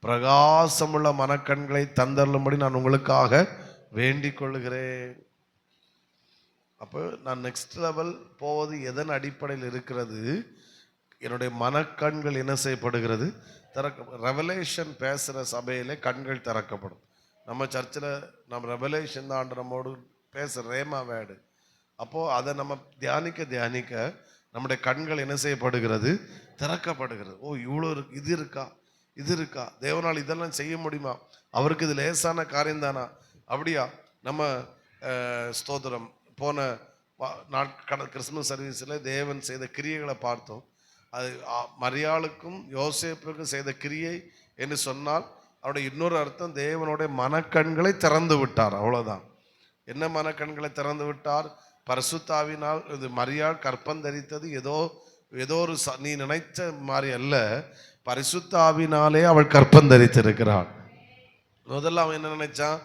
A: பிரகாசமுள்ள மனக்கண்களை தந்தருளும்படி நான் உங்களுக்காக வேண்டிக் கொள்ளுகிறேன். அப்போ நான் நெக்ஸ்ட் லெவல் போவது எதன் அடிப்படையில் இருக்கிறது, என்னுடைய மனக்கண்கள் என்ன செய்யப்படுகிறது, ரெவலேஷன் பேசுகிற சபையிலே கண்கள் திறக்கப்படும். நம்ம சர்ச்சில் நம்ம ரெவலேஷன் தான் நம்மோடு பேசுகிற ரேமா வேர்டு. அப்போது அதை நம்ம தியானிக்க நம்முடைய கண்கள் என்ன செய்யப்படுகிறது, திறக்கப்படுகிறது. ஓ, இவ்வளோ இருக்கு, இது இருக்கா, தேவனால் இதெல்லாம் செய்ய முடியுமா, அவருக்கு இது லேசான காரியம் தானா, அப்படியா. நம்ம ஸ்தோத்திரம் போன கிறிஸ்துமஸ் சர்வீஸில் தேவன் செய்த கிரியைகளை பார்த்தோம். அது மரியாளுக்கும் யோசேப்புக்கும் செய்த கிரியை என்று சொன்னால் அவருடைய இன்னொரு அர்த்தம், தேவனுடைய மனக்கண்களை திறந்து விட்டார். அவ்வளோதான். என்ன மனக்கண்களை திறந்து விட்டார், பரிசுத்தாவினால். இது மரியாள் கற்பம் தரித்தது ஏதோ ஒரு நீ நினைச்ச மாதிரி அல்ல, பரிசுத்தாவினாலே அவள் கற்பம் தரித்திருக்கிறாள். முதல்ல அவன் என்ன நினைச்சான்,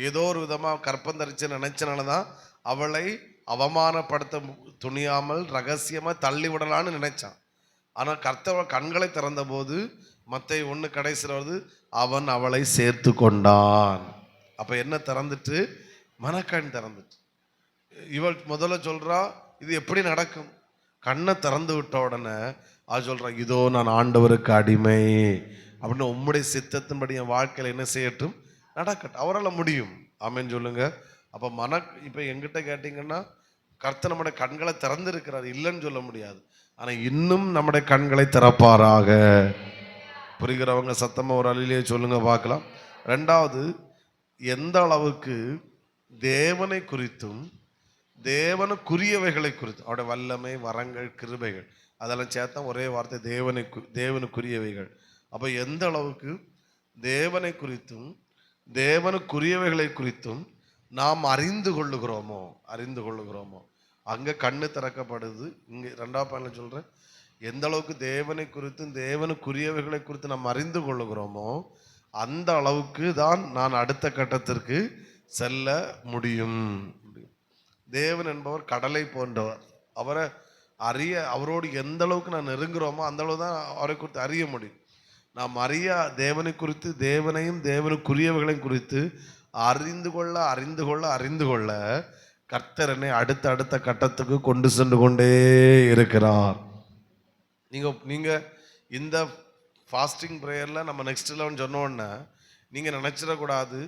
A: ஏதோ ஒரு விதமாக கற்பம் தரிச்சு நினைச்சனால தான் அவளை அவமானப்படுத்த துணியாமல் ரகசியமாக தள்ளி விடலான்னு நினைச்சான். ஆனால் கர்த்தர் கண்களை திறந்த போது மத்தேயு 1 கடைசியில் வருது, அவன் அவளை சேர்த்து கொண்டான். அப்போ என்ன திறந்துட்டு, மனக்கண் திறந்துட்டு. இவள் முதல்ல சொல்றா, இது எப்படி நடக்கும், கண்ணை திறந்து விட்ட உடனே அது சொல்றா, இதோ நான் ஆண்டவருக்கு அடிமை அப்படின்னு உம்முடைய சித்தத்தின்படி என் வாழ்க்கையில் என்ன செய்யட்டும், நடக்கட்டும், அவரால் முடியும். ஆமென் சொல்லுங்க. அப்போ இப்போ எங்கிட்ட கேட்டிங்கன்னா, கர்த்தர் நம்முடைய கண்களை திறந்திருக்கிறார், இல்லைன்னு சொல்ல முடியாது. ஆனால் இன்னும் நம்முடைய கண்களை திறப்பாராக. புரிகிறவங்க சத்தமாக ஒரு அழிலே சொல்லுங்க பார்க்கலாம். ரெண்டாவது, எந்த அளவுக்கு தேவனை குறித்தும் தேவனுக்குரியவைகளை குறித்தும், அவருடைய வல்லமை, வரங்கள், கிருபைகள் அதெல்லாம் சேர்த்தா ஒரே வார்த்தை, தேவனுக்குரியவைகள். அப்போ எந்த அளவுக்கு தேவனை குறித்தும் தேவனுக்குரியவைகளை குறித்தும் நாம் அறிந்து கொள்ளுகிறோமோ. அங்க கண்ணு திறக்கப்படுது. இங்க 2வது பாயிண்ட்ல சொல்றேன், எந்த அளவுக்கு தேவனை குறித்தும் தேவனுக்குரியவைகளை குறித்து நாம் அறிந்து கொள்ளுகிறோமோ அந்த அளவுக்கு தான் நான் அடுத்த கட்டத்திற்கு செல்ல முடியும். தேவன் என்பவர் கடலை போன்றவர். அவரை அவரோடு எந்த அளவுக்கு நான் நெருங்குறோமோ அந்த அளவு தான் அவரை குறித்து அறிய முடியும். நாம் தேவனை குறித்து தேவனையும் தேவனுக்குரியவைகளையும் குறித்து அறிந்து கொள்ள கர்த்தர் என்னை அடுத்த கட்டத்துக்கு கொண்டு சென்று கொண்டே இருக்கிறார். நீங்க இந்த ஃபாஸ்டிங் ப்ரேயர்ல நம்ம நெக்ஸ்ட் லெவல் சொன்னோன்னா நீங்க நினைச்சிடக்கூடாது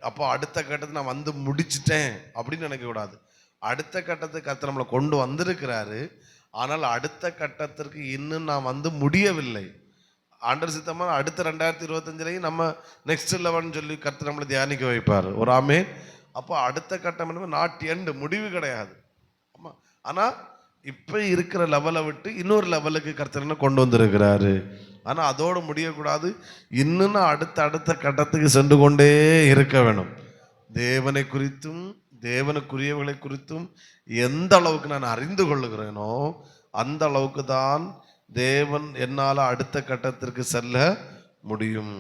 A: அப்போ அடுத்த கட்டத்தை நான் வந்து முடிச்சிட்டேன் அப்படின்னு நினைக்கக்கூடாது. அடுத்த கட்டத்துக்கு கர்த்தர் நம்மளை கொண்டு வந்திருக்கிறாரு. ஆனால் அடுத்த கட்டத்திற்கு இன்னும் நான் வந்து முடியவில்லை. ஆண்டவர் சித்தமாக அடுத்த 2025 நம்ம நெக்ஸ்ட் லெவல்னு சொல்லி கர்த்தர் நம்மளை தியானிக்க வைப்பார். ஒரு ஆமே. அப்போ அடுத்த கட்டம் நாட் எண்டு, முடிவு கிடையாது. ஆமாம். ஆனால் இப்போ இருக்கிற லெவலை விட்டு இன்னொரு லெவலுக்கு கர்த்தர் கொண்டு வந்திருக்கிறாரு. ஆனால் அதோடு முடியக்கூடாது. இன்னும் அடுத்த கட்டத்துக்கு சென்று கொண்டே இருக்க வேணும். தேவனை குறித்தும் தேவனுக்குரியவர்களை குறித்தும் எந்த அளவுக்கு நான் அறிந்து கொள்ளுகிறேனோ அந்த அளவுக்கு தான் தேவன் என்னால் அடுத்த கட்டத்திற்கு செல்ல முடியும்.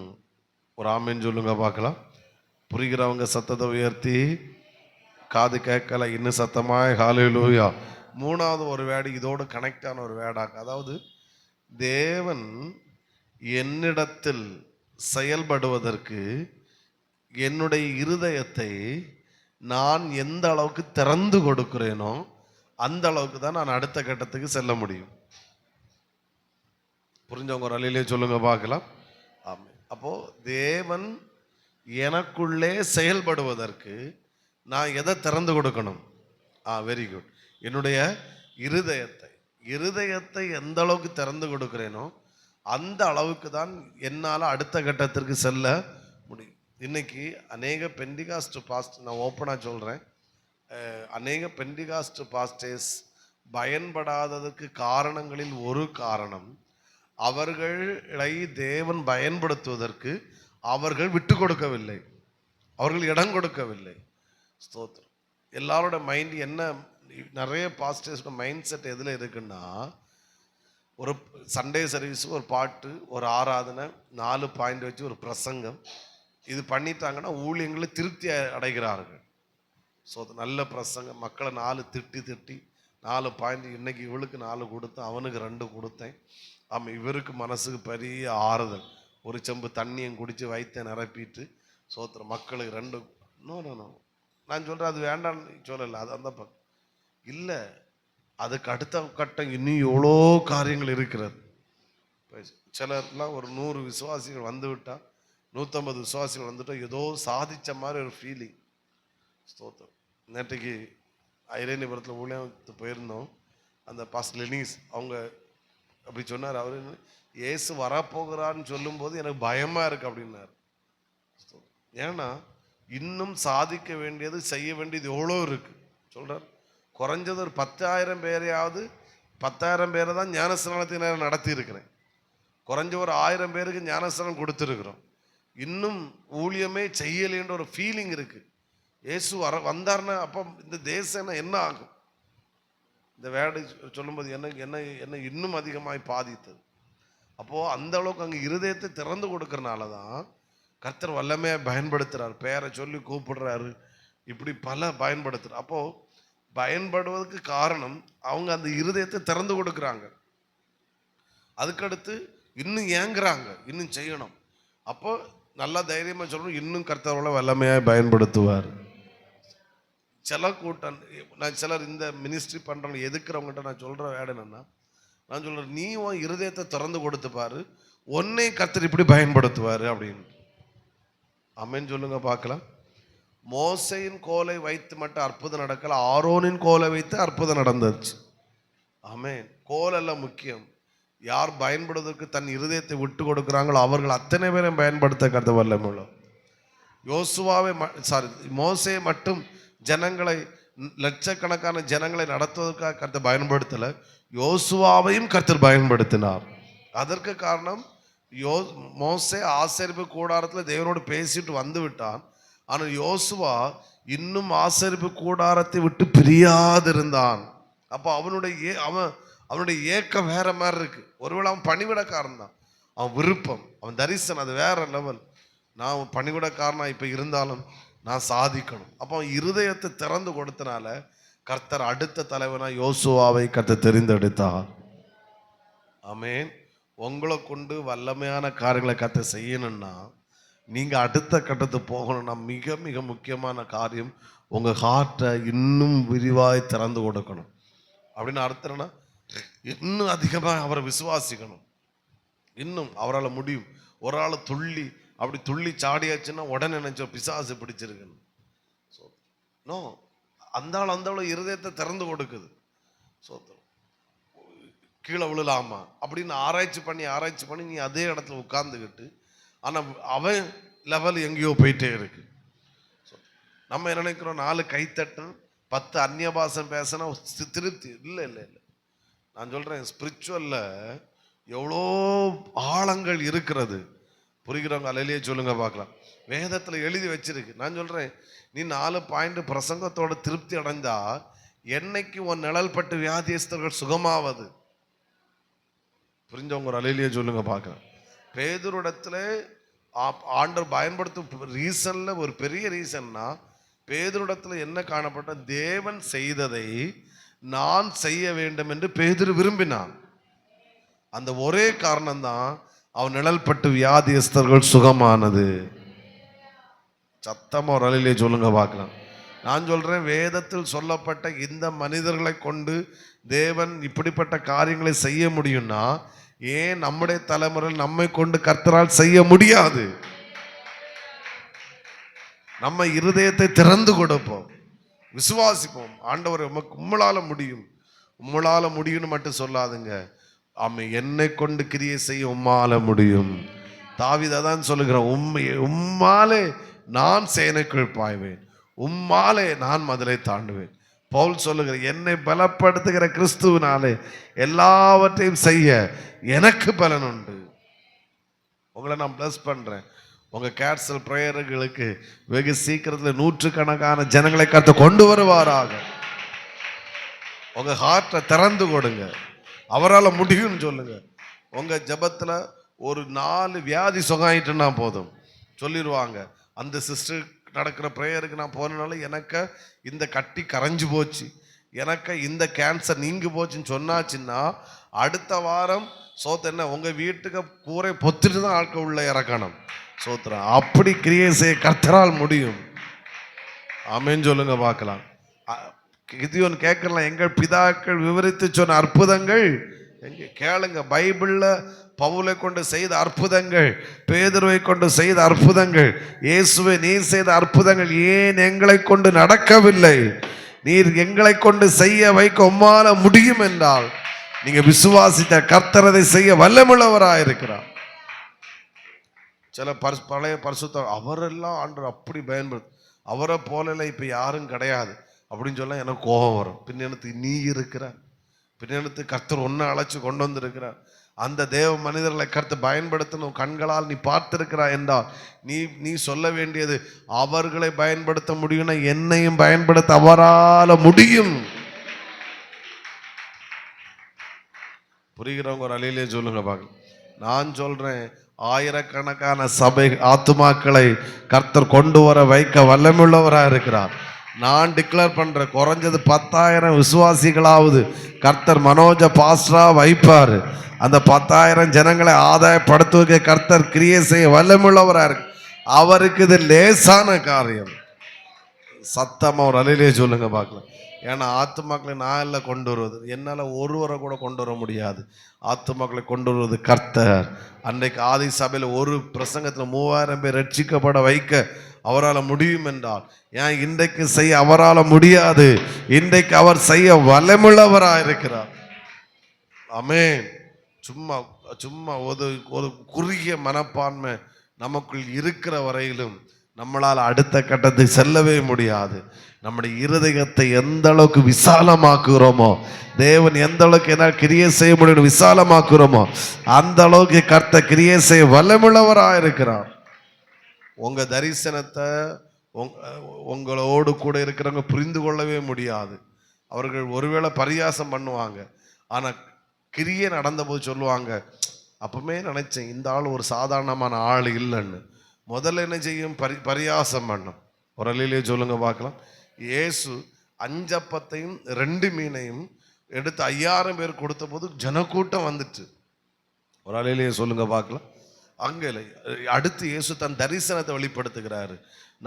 A: ஒரு ஆமேன்னு சொல்லுங்க பார்க்கலாம். புரிகிறவங்க சத்தத்தை உயர்த்தி, காது கேட்கல இன்னும் சத்தமாய் ஹல்லேலூயா. 3வது ஒரு வேர்டு இதோடு கனெக்ட் ஆன ஒரு வேர்டாக, அதாவது தேவன் என்னிடத்தில் செயல்படுவதற்கு என்னுடைய இருதயத்தை நான் எந்த அளவுக்கு திறந்து கொடுக்கிறேனோ அந்த அளவுக்கு தான் நான் அடுத்த கட்டத்துக்கு செல்ல முடியும். புரிஞ்சவங்க ஒரு அலையிலே சொல்லுங்க பார்க்கலாம். ஆமாம். அப்போ தேவன் எனக்குள்ளே செயல்படுவதற்கு நான் எதை திறந்து கொடுக்கணும்? Very good. என்னுடைய இருதயத்தை எந்த அளவுக்கு திறந்து கொடுக்கிறேனோ அந்த அளவுக்கு தான் என்னால் அடுத்த கட்டத்திற்கு செல்ல முடியும். இன்னைக்கு அநேக பெண்டிகாஸ்ட் பாஸ்ட், நான் ஓப்பனாக சொல்கிறேன், அநேக பெண்டிகாஸ்ட் பாஸ்டர்ஸ் பயன்படாததற்கு காரணங்களில் ஒரு காரணம், அவர்களை தேவன் பயன்படுத்துவதற்கு அவர்கள் விட்டு கொடுக்கவில்லை, அவர்கள் இடம் கொடுக்கவில்லை. ஸ்தோத்திரம். எல்லாரோட மைண்ட் என்ன, நிறைய பாஸ்டர்ஸோட மைண்ட் செட் எதில் இருக்குன்னா, ஒரு சண்டே சர்வீஸ், ஒரு பாட்டு, ஒரு ஆராதனை, 4 பாயிண்ட் வச்சு ஒரு பிரசங்கம், இது பண்ணிட்டாங்கன்னா ஊழியங்களை திருப்தி அடைகிறார்கள். ஸோ நல்ல பிரசங்கம், மக்களை 4 திட்டி 4 பாயிண்ட், இன்னைக்கு இவளுக்கு 4 கொடுத்தேன், அவனுக்கு 2 கொடுத்தேன். ஆமாம், இவருக்கு மனசுக்கு பெரிய ஆறுதல், ஒரு செம்பு தண்ணியும் குடித்து வயிற்றை நிரப்பிட்டு சோத்திரம், மக்களுக்கு 2. நோ நான் சொல்கிறேன், அது வேண்டான்னு சொல்லலை, அது அந்த பக்கம் இல்லை. அதுக்கு அடுத்த கட்டம் இன்னும் எவ்வளோ காரியங்கள் இருக்கிறது. சிலர்லாம் ஒரு 100 விசுவாசிகள் வந்து விட்டால், 150 விசுவாசிகள் வந்துட்டால் ஏதோ சாதித்த மாதிரி ஒரு ஃபீலிங். ஸ்தோத்திரம். நேற்றைக்கு ஐரேனிபுரத்தில் ஊழியத்து போயிருந்தோம். அந்த பாஸ்டர் லெனிஸ் அவங்க அப்படி சொன்னார். அவர் இயேசு வரப்போகிறான்னு சொல்லும்போது எனக்கு பயமாக இருக்குது அப்படின்னார். ஏன்னா இன்னும் சாதிக்க வேண்டியது, செய்ய வேண்டியது எவ்வளோ இருக்குது சொல்கிறார். குறைஞ்சது ஒரு 10,000 பேரையாவது, 10,000 பேரை தான் ஞானஸ்நானத்தை நான் நடத்தி இருக்கிறேன். குறைஞ்ச ஒரு 1000 பேருக்கு ஞானஸ்நானம் கொடுத்துருக்குறோம். இன்னும் ஊழியமே செய்யலைன்ற ஒரு ஃபீலிங் இருக்குது. இயேசு வந்தார்னா அப்போ இந்த தேசம் என்ன ஆகும்? இந்த வேர்டு சொல்லும்போது என்ன இன்னும் அதிகமாய் பாதித்தது. அப்போது அந்த அளவுக்கு அங்கே இருதயத்தை திறந்து கொடுக்கறனால தான் கர்த்தர் வல்லமையாக பயன்படுத்துகிறார். பேரை சொல்லி கூப்பிடுறாரு, இப்படி பல பயன்படுத்துகிறார். அப்போது பயன்படுவதற்கு காரணம் அவங்க அந்த இருதயத்தை திறந்து கொடுக்குறாங்க. அதுக்கடுத்து இன்னும் ஏங்குறாங்க, இன்னும் செய்யணும். அப்போ நல்லா தைரியமாக சொல்லணும், இன்னும் கர்த்தரோட வல்லமையாக பயன்படுத்துவார். சில கூட்டம், நான் சிலர் இந்த மினிஸ்ட்ரி பண்ணுறவங்க எதுக்குறவங்ககிட்ட நான் சொல்கிற வேலை என்னென்னா, நான் சொல்கிறேன், நீ உன் இருதயத்தை திறந்து கொடுத்துப்பாரு, ஒன்னே கர்த்தர் இப்படி பயன்படுத்துவார் அப்படின்னு. ஆமென் சொல்லுங்க பார்க்கலாம். மோசையின் கோலை வைத்து மட்டும் அற்புதம் நடக்கல, ஆரோனின் கோலை வைத்து அற்புதம் நடந்துச்சு. ஆமென். கோலெல்லாம் முக்கியம். யார் பயன்படுவதற்கு தன் இருதயத்தை விட்டு கொடுக்குறாங்களோ அவர்கள் அத்தனை பேரையும் பயன்படுத்த கருத்து வல்லமையுள்ள மோசையை மட்டும் ஜனங்களை, லட்சக்கணக்கான ஜனங்களை நடத்துவதற்காக கர்த்தர் பயன்படுத்தலை, யோசுவாவையும் கர்த்தர் பயன்படுத்தினார். அதற்கு காரணம் மோசே ஆசரிப்பு கூடாரத்தில் தேவனோடு பேசிட்டு வந்து விட்டான். ஆனா யோசுவா இன்னும் ஆசரிப்பு கூடாரத்தை விட்டு பிரியாதிருந்தான். அப்போ அவனுடைய ஏக்கம் வேற மாதிரி இருக்கு. ஒருவேளை அவன் பணிவிடக்காரன் தான், அவன் விருப்பம், அவன் தரிசனம் அது வேற லெவல். நான் பணிவிடக்காரனா இப்ப இருந்தாலும் நான் சாதிக்கணும். அப்போ அவன் இருதயத்தை திறந்து கொடுத்தனால கர்த்தர் அடுத்த தலைவனா யோசுவாவை கர்த்தர் தெரிந்தெடுத்தார். ஆமென். உங்களை கொண்டு வல்லமையான காரியங்களை கர்த்தர் செய்யணும்னா நீங்க அடுத்த கட்டத்துக்கு போகணும்னா மிக மிக முக்கியமான காரியம் உங்க ஹார்ட்டை இன்னும் விரிவாய் திறந்து கொடுக்கணும். அப்படின்னு அர்த்தம்னா இன்னும் அதிகமாக அவரை விசுவாசிக்கணும். இன்னும் அவரால் முடியும். ஒரு ஆள் அப்படி துள்ளி சாடியாச்சுன்னா உடனே நினைச்ச பிசாசு பிடிச்சிருக்கணும். ஸோ நோ, அந்த ஆள் இருதயத்தை திறந்து கொடுக்குது. ஸோ கீழே விழலாமா அப்படின்னு ஆராய்ச்சி பண்ணி நீ அதே இடத்துல உட்கார்ந்துக்கிட்டு, ஆனால் அவன் லெவல் எங்கேயோ போயிட்டே இருக்கு. நம்ம என்ன நினைக்கிறோம், 4 கைத்தட்டு 10 அந்நிய பாஷை பேசினா திருப்தி. இல்லை இல்லை இல்லை, நான் சொல்றேன் ஸ்பிரிச்சுவல்ல எவ்வளோ ஆழங்கள் இருக்கிறது. புரிகிறவங்க அல்லையே சொல்லுங்க பார்க்கலாம். வேதத்தில் எழுதி வச்சிருக்கு. நான் சொல்றேன், நீ 4 பாயிண்ட் பிரசங்கத்தோட திருப்தி அடைந்தா என்னைக்கு உன் நிழல் பட்டு வியாதியஸ்தர்கள் சுகமாவது. புரிஞ்சவங்க ஒரு அலையிலேயே சொல்லுங்க பார்க்கலாம். பேதுருடத்துல ஆண்டவர் பயன்படுத்தும் ரீசன்ல ஒரு பெரிய ரீசன்னா, பேதுருடத்துல என்ன காணப்பட்ட, தேவன் செய்ததை நான் செய்ய வேண்டும் என்று பேதுரு விரும்பினான். அந்த ஒரே காரணம் தான் அவன் நிழல் பட்டு வியாதியஸ்தர்கள் சுகமானது. சத்தமா ஒரு அலையிலே சொல்லுங்க பார்க்கலாம். நான் சொல்றேன், வேதத்தில் சொல்லப்பட்ட இந்த மனிதர்களை கொண்டு தேவன் இப்படிப்பட்ட காரியங்களை செய்ய முடியும்னா ஏன் நம்முடைய தலைமுறையில் நம்மை கொண்டு கர்த்தரால் செய்ய முடியாது? நம்ம இருதயத்தை திறந்து கொடுப்போம், விசுவாசிப்போம். ஆண்டவர் உம்மளால முடியும், உம்மளால முடியும்னு மட்டும் சொல்லாதுங்க. ஆமை என்னை கொண்டு கிரியை செய்ய உம்மால முடியும். தாவீது தான் சொல்லுகிறான், உம்மாலே நான் சேனைக்குள் பாய்வேன், உம்மாலே நான் மதிலை தாண்டுவேன். பவுல் சொல்லுகிற, என்னை பலப்படுத்துகிற கிறிஸ்துவினாலே எல்லாவற்றையும் செய்ய எனக்கு பலன் உண்டு. உங்களை நான் பிளஸ் பண்றேன். உங்க கேன்சல் பிரேயர்களுக்கு வெகு சீக்கிரத்தில் 100கணக்கான ஜனங்களை கர்த்த கொண்டு வருவாராக. உங்க ஹார்ட்டை திறந்து கொடுங்க, அவரால் முடியும்னு சொல்லுங்க. உங்க ஜபத்துல ஒரு 4 வியாதி சுகாயிட்டுன்னா போதும் சொல்லிடுவாங்க. அந்த சிஸ்டர் நடக்கிற ப்ரேயருக்கு நான் போனனால எனக்கு இந்த கட்டி கரைஞ்சு போச்சு, எனக்கு இந்த கேன்சர் நீங்கி போச்சுன்னு சொன்னாச்சுன்னா அடுத்த வாரம் சோத்திர உங்க வீட்டுக்கு கூரை பொத்துட்டு தான் ஆட்கள் உள்ள இறக்கணும். சோத்திரம் அப்படி கிரியை செய்ய கர்த்தரால் முடியும். ஆமென் சொல்லுங்க பார்க்கலாம். கிதியோன் கேட்கலாம், எங்கள் பிதாக்கள் விவரித்து சொன்ன அற்புதங்கள் எங்கே கேளுங்க. பைபிள்ல பவுலை கொண்டு செய்த அற்புதங்கள், பேதுருவை கொண்டு செய்த அற்புதங்கள், இயேசுவை நீர் செய்த அற்புதங்கள் ஏன் எங்களை கொண்டு நடக்கவில்லை? நீர் எங்களை கொண்டு செய்ய வைக்க உம்மால முடியும் என்றால் நீங்க விசுவாசித்த கர்த்தரதை செய்ய வல்லமுள்ளவராயிருக்கிறார். சில பழைய பரிசுத்த அவரெல்லாம் ஆண்டவர் அப்படி பயன்படுத்து, அவரை போல இப்ப யாரும் கிடையாது அப்படின்னு சொல்ல எனக்கு கோபம் வரும். பின்னெடுத்து நீ இருக்கிற, பின்னெடுத்து கர்த்தர் ஒன்னு அழைச்சு கொண்டு வந்திருக்கிறார். அந்த தேவ மனிதர்களை கர்த்தர் பயன்படுத்தணும் கண்களால் நீ பார்த்திருக்கிறாய் என்றால் நீ சொல்ல வேண்டியது, அவர்களை பயன்படுத்த முடியும்னா என்னையும் பயன்படுத்த அவரால முடியும். புரிகிறவங்க ஒரு அலையிலே சொல்லுங்க பார்க்க. நான் சொல்றேன், ஆயிரக்கணக்கான சபை ஆத்துமாக்களை கர்த்தர் கொண்டு வர வைக்க வல்லமுள்ளவராக இருக்கிறார். நான் டிக்ளேர் பண்றேன், குறைஞ்சது 10,000 விசுவாசிகளாவது கர்த்தர் மனோஜ பாஸ்டரா வைப்பாரு. அந்த 10,000 ஜனங்களை ஆதாயப்படுத்துவதற்கு கர்த்தர் கிரியை செய்ய வல்லமுள்ளவராக இருக்கு. அவருக்கு இது லேசான காரியம். சத்தமா ஒரு அலையிலே சொல்லுங்க பார்க்கலாம். ஏன்னா ஆத்துமாக்களை நான் இல்லை கொண்டு வருவது, என்னால் ஒருவரை கூட கொண்டு வர முடியாது. ஆத்துமாக்களை கொண்டு வருவது கர்த்தர். அன்றைக்கு ஆதி சபையில் ஒரு பிரசங்கத்தில் 3000 பேர் ரட்சிக்கப்பட வைக்க அவரால் முடியும் என்றால் ஏன் இன்றைக்கு செய்ய அவரால் முடியாது? இன்றைக்கு அவர் செய்ய வல்லமுள்ளவராக இருக்கிறார். ஆமென். சும்மா ஒரு குறுகிய மனப்பான்மை நமக்குள் இருக்கிற வரையிலும் நம்மளால் அடுத்த கட்டத்துக்கு செல்லவே முடியாது. நம்முடைய இருதயத்தை எந்த அளவுக்கு விசாலமாக்குறோமோ, தேவன் எந்த அளவுக்கு என்ன கிரியை செய்ய முடியும் விசாலமாக்குறோமோ அந்த அளவுக்கு கர்த்தர் கிரியை செய்ய வல்லமுள்ளவராக இருக்கிறார். உங்க தரிசனத்தை உங்களோடு கூட இருக்கிறவங்க புரிந்து கொள்ளவே முடியாது. அவர்கள் ஒருவேளை பரியாசம் பண்ணுவாங்க. ஆனா கிரியை நடந்தபோது சொல்லுவாங்க, அப்பவுமே நினைச்சேன் இந்த ஆள் ஒரு சாதாரணமான ஆள் இல்லைன்னு. முதல்ல என்ன செய்யும்? பரியாசம் பண்ணும். ஒரு அலையிலே சொல்லுங்க பார்க்கலாம். இயேசு 5 அப்பத்தையும் 2 மீனையும் எடுத்து 5000 பேர் கொடுத்த போது ஜனக்கூட்டம் வந்துட்டு. ஒரு அலையிலேயே சொல்லுங்க பார்க்கலாம். அங்கே அடுத்து இயேசு தன் தரிசனத்தை வெளிப்படுத்துகிறாரு.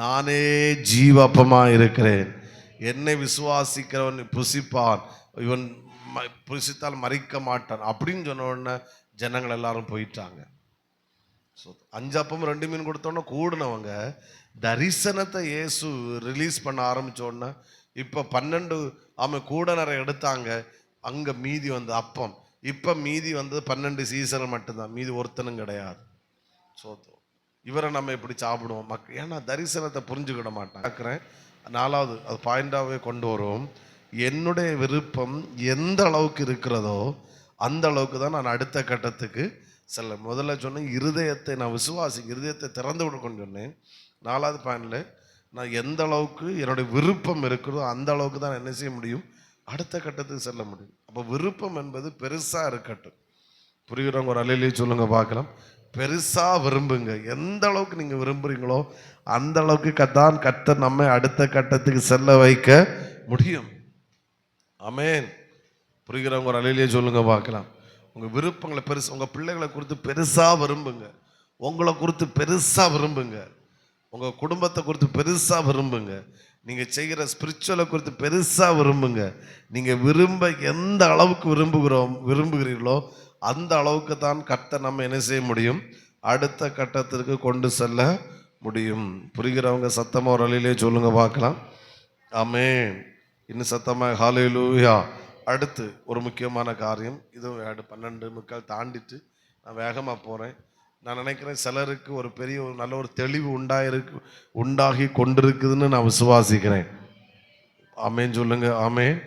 A: நானே ஜீவப்பமா இருக்கிறேன், என்னை விசுவாசிக்கிறவன் புசிப்பான், இவன் புசித்தால் மறிக்க மாட்டான் அப்படின்னு சொன்ன உடனே ஜனங்கள் எல்லாரும் போயிட்டாங்க. 5 அப்பம் 2 மீன் கொடுத்தோன்னா கூடுனவங்க தரிசனத்தை இயேசு ரிலீஸ் பண்ண ஆரம்பிச்சோன்னா இப்போ 12 கூடனரை எடுத்தாங்க. அங்க மீதி வந்து அப்பம், இப்ப மீதி வந்து 12 சீசன் மட்டும்தான், மீதி ஒருத்தனும் கிடையாது. இவரை நம்ம எப்படி சாப்பிடுவோம்? ஏன்னா தரிசனத்தை புரிஞ்சுக்கிட மாட்டேன். 4வது அது பாயிண்டாவே கொண்டு வரும். என்னுடைய விருப்பம் எந்த அளவுக்கு இருக்கிறதோ அந்த அளவுக்கு தான் நான் அடுத்த கட்டத்துக்கு செல்ல. முதல்ல சொன்னேன் இருதயத்தை நான் இருதயத்தை திறந்து விடுக்கணும்னு சொன்னேன். 4வது பாயிண்ட்ல நான் எந்த அளவுக்கு என்னுடைய விருப்பம் இருக்கிறதோ அந்த அளவுக்கு தான் என்ன செய்ய முடியும்? அடுத்த கட்டத்துக்கு செல்ல முடியும். அப்போ விருப்பம் என்பது பெருசா இருக்கட்டும். புரிகிறவங்க ஒரு அலையிலேயே சொல்லுங்க பார்க்கலாம். பெருசா விரும்புங்க. எந்த அளவுக்கு நீங்க விரும்புறீங்களோ அந்த அளவுக்கு தான் கர்த்தர் நம்மை அடுத்த கட்டத்துக்கு செல்ல வைக்க முடியும். ஆமென். புரிகிறவங்க ஒரு அலையிலேயே சொல்லுங்க பார்க்கலாம். உங்க விருப்பங்களை பெருசு, உங்க பிள்ளைகளை குறித்து பெருசா விரும்புங்க, உங்களை குறித்து பெருசா விரும்புங்க, உங்க குடும்பத்தை குறித்து பெருசா விரும்புங்க, நீங்க செய்கிற ஸ்பிரிச்சுவலை குறித்து பெருசா விரும்புங்க. நீங்க எந்த அளவுக்கு விரும்புகிறீர்களோ அந்த அளவுக்கு தான் கர்த்தர் நம்ம என்ன செய்ய முடியும்? அடுத்த கட்டத்திற்கு கொண்டு செல்ல முடியும். புரிகிறவங்க சத்தமா ஒரு அலையிலே சொல்லுங்க பார்க்கலாம். ஆமென். இன்னும் சத்தமா ஹல்லேலூயா. அடுத்து ஒரு முக்கியமான காரியம், இது 12:45 தாண்டிட்டு நான் வேகமா போறேன். நான் நினைக்கிறேன் சிலருக்கு ஒரு பெரிய நல்ல ஒரு தெளிவு உண்டாகி கொண்டிருக்குதுன்னு நான் விசுவாசிக்கிறேன். ஆமென் சொல்லுங்க. ஆமென்.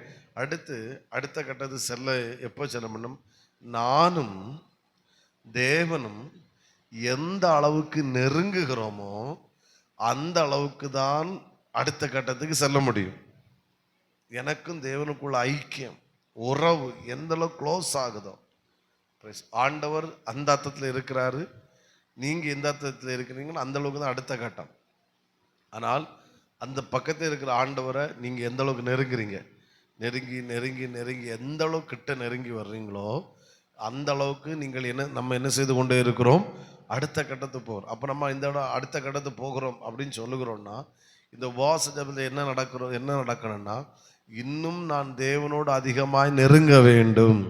A: அடுத்த கட்டத்து செல்ல எப்போ செல்ல முடியும்? நானும் தேவனும் எந்த அளவுக்கு நெருங்குகிறோமோ அந்த அளவுக்கு தான் அடுத்த கட்டத்துக்கு செல்ல முடியும். எனக்கும் தேவனுக்குள்ள ஐக்கியம், உறவு எந்த அளவுக்கு க்ளோஸ் ஆகுதோ, ஆண்டவர் அந்த அர்த்தத்தில் இருக்கிறாரு, நீங்க எந்த அர்த்தத்தில் இருக்கிறீங்களோ அந்த அளவுக்கு தான் அடுத்த கட்டம். ஆனால் அந்த பக்கத்தில் இருக்கிற ஆண்டவரை நீங்க எந்த அளவுக்கு நெருங்குறீங்க, நெருங்கி நெருங்கி நெருங்கி எந்த அளவுக்கு கிட்ட நெருங்கி வர்றீங்களோ அந்த அளவுக்கு நீங்கள் நம்ம என்ன செய்து கொண்டே இருக்கிறோம்? அடுத்த கட்டத்துக்கு போகிறோம். அப்போ நம்ம இந்த அடுத்த கட்டத்துக்கு போகிறோம் அப்படின்னு சொல்லுகிறோம்னா இந்த உபவாச ஜெபத்தில் என்ன நடக்கணும்னா இன்னும் நான் தேவனோடு அதிகமாய் நெருங்க வேண்டும்.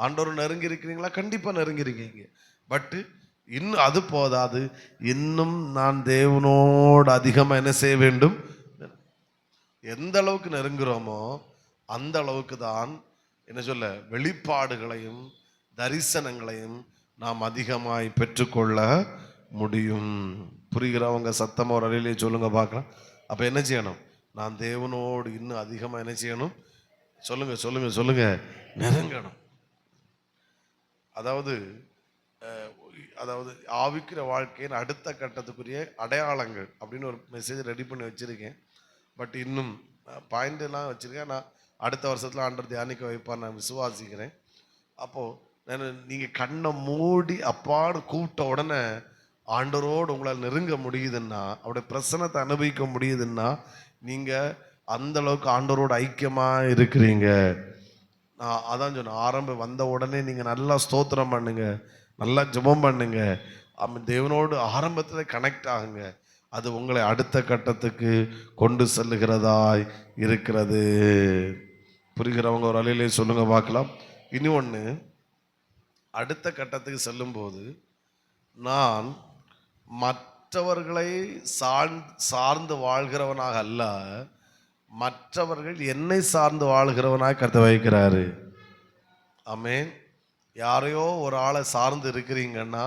A: ஆண்டவர் நெருங்கி இருக்கிறீங்களா? கண்டிப்பாக நெருங்கி இருக்கீங்க. பட்டு இன்னும் அது போதாது, இன்னும் நான் தேவனோடு அதிகமாக என்ன செய்ய வேண்டும்? எந்த அளவுக்கு நெருங்குறோமோ அந்த அளவுக்கு தான் என்ன சொல்ல வெளிப்பாடுகளையும் தரிசனங்களையும் நாம் அதிகமாய் பெற்றுக்கொள்ள முடியும். புரிகிறவங்க சத்தமாக ஒரு அலையிலே சொல்லுங்க பார்க்கலாம். அப்போ என்ன செய்யணும்? நான் தேவனோடு இன்னும் அதிகமாக என்ன செய்யணும்? சொல்லுங்க சொல்லுங்க சொல்லுங்க. நெருங்கணும். அதாவது ஆவிக்கிற வாழ்க்கையின் அடுத்த கட்டத்துக்குரிய அடையாளங்கள் அப்படின்னு ஒரு மெசேஜ் ரெடி பண்ணி வச்சிருக்கேன். பட் இன்னும் பாயிண்ட் எல்லாம் வச்சிருக்கேன். நான் அடுத்த வருஷத்துல ஆண்டவர் தியானிக்க வைப்பார் நான் விசுவாசிக்கிறேன். அப்போது நீங்கள் கண்ணை மூடி அப்பாடு கூப்பிட்ட உடனே ஆண்டவரோடு உங்களால் நெருங்க முடியுதுன்னா, அவருடைய பிரசன்னத்தை அனுபவிக்க முடியுதுன்னா நீங்கள் அந்த அளவுக்கு ஆண்டவரோடு ஐக்கியமாக இருக்கிறீங்க. நான் அதான் சொன்னேன், வந்த உடனே நீங்கள் நல்லா ஸ்தோத்திரம் பண்ணுங்க, நல்லா ஜெபம் பண்ணுங்க, தேவனோடு ஆரம்பத்தில் கனெக்ட் ஆகுங்க. அது உங்களை அடுத்த கட்டத்துக்கு கொண்டு செல்லுகிறதாய் இருக்கிறது. புரிகிறவங்க ஒரு அலையிலே சொல்லுங்க பார்க்கலாம். இன்னொன்று, அடுத்த கட்டத்துக்கு செல்லும்போது நான் மற்றவர்களை சார்ந்து வாழ்கிறவனாக அல்ல, மற்றவர்கள் என்னை சார்ந்து வாழ்கிறவனாக கர்த்தர் வைக்கிறாரு. ஆமென். யாரையோ ஒரு ஆளை சார்ந்து இருக்கிறீங்கன்னா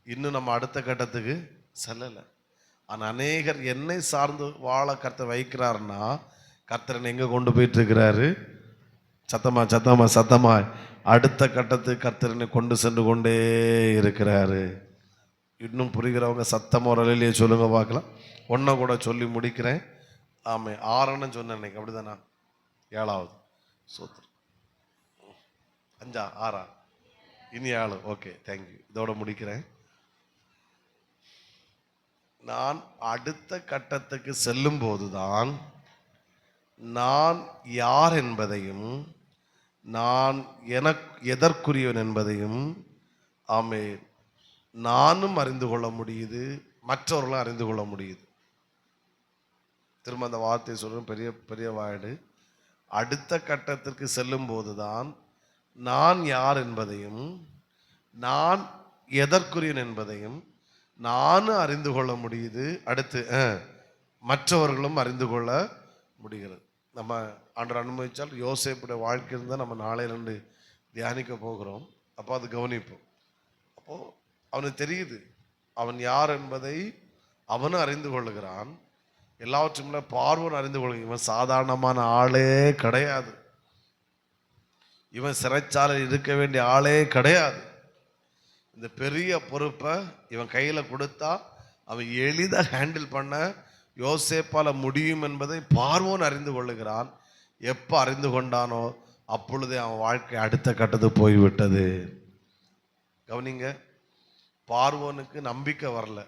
A: இன்னும் நம்ம அடுத்த கட்டத்துக்கு செல்லலை. ஆனால் அநேகர் என்னை சார்ந்து வாழ கர்த்தர் வைக்கிறாருன்னா கர்த்தரன் எங்கே கொண்டு போயிட்டு இருக்கிறாரு? சத்தமா அடுத்த கட்டத்துக்கு கர்த்தரனை கொண்டு சென்று கொண்டே இருக்கிறாரு. இன்னும் புரிகிறவங்க சத்தமா ஒரு அலையிலேயே சொல்லுங்க பார்க்கலாம். ஒன்றை கூட சொல்லி முடிக்கிறேன். ஆமே, 6 சொன்னேன் இன்னைக்கு, அப்படிதானா? 7வது சோத்திரம். 5 6 இனி 7. Okay, thank you. இதோட முடிக்கிறேன். நான் அடுத்த கட்டத்துக்கு செல்லும் போதுதான் நான் யார் என்பதையும் நான் எதற்குரியவன் என்பதையும் ஆமே நானும் அறிந்து கொள்ள முடியுது, மற்றவர்களும் அறிந்து கொள்ள முடியுது. திரும்ப அந்த வார்த்தையை சொல்றேன், பெரிய பெரிய வாய்டு. அடுத்த கட்டத்திற்கு செல்லும் போதுதான் நான் யார் என்பதையும் நான் எதற்குரியவன் என்பதையும் நானும் அறிந்து கொள்ள முடியுது, அடுத்து மற்றவர்களும் அறிந்து கொள்ள முடிகிறது. நம்ம ஆண்டவர் அனுமதிச்சால் யோசேப்புடைய வாழ்க்கை இருந்தால் நம்ம நாளையிலிருந்து தியானிக்க போகிறோம். அப்போ அது கவனிப்போம். அப்போது அவனுக்கு தெரியுது அவன் யார் என்பதை அவனும் அறிந்து கொள்ளுகிறான். எல்லாவற்றுமே பார்வன் அறிந்து கொள்ளுங்க. இவன் சாதாரணமான ஆளே கிடையாது, இவன் சிறைச்சாலையில் இருக்க வேண்டிய ஆளே கிடையாது. இந்த பெரிய பொறுப்பை இவன் கையில் கொடுத்தா அவன் எளிதாக ஹேண்டில் பண்ண யோசேப்பால முடியும் என்பதை பார்வோன் அறிந்து கொள்ளுகிறான். எப்போ அறிந்து கொண்டானோ அப்பொழுதே அவன் வாழ்க்கை அடுத்த கட்டத்துக்கு போய்விட்டது. கவனிங்க, பார்வோனுக்கு நம்பிக்கை வரல.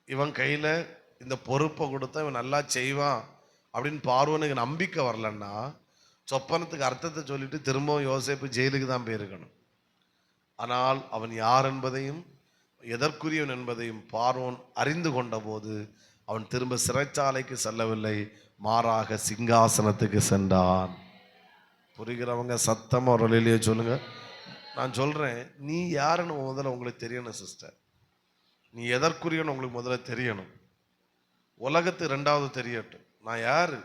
A: இவன் கையில் இந்த பொறுப்பை கொடுத்தா இவன் நல்லா செய்வான் அப்படின்னு பார்வோனுக்கு நம்பிக்கை வரலன்னா சொப்பனத்துக்கு அர்த்தத்தை சொல்லிட்டு திரும்பவும் யோசேப்பு ஜெயிலுக்கு தான் போயிருக்கணும். ஆனால் அவன் யார் என்பதையும் எதற்குரியவன் என்பதையும் பார்வோன் அறிந்து கொண்ட போது அவன் திரும்ப சிறைச்சாலைக்கு செல்லவில்லை, மாறாக சிங்காசனத்துக்கு சென்றான். புரிகிறவங்க சத்தமா ஒரு வழியிலேயே சொல்லுங்க. நான் சொல்றேன், நீ யாருன்னு முதல்ல உங்களுக்கு தெரியணும் சிஸ்டர். நீ எதற்குரியவன் உங்களுக்கு முதல்ல தெரியணும். உலகத்து 2வது தெரியட்டும். நான் யாரு,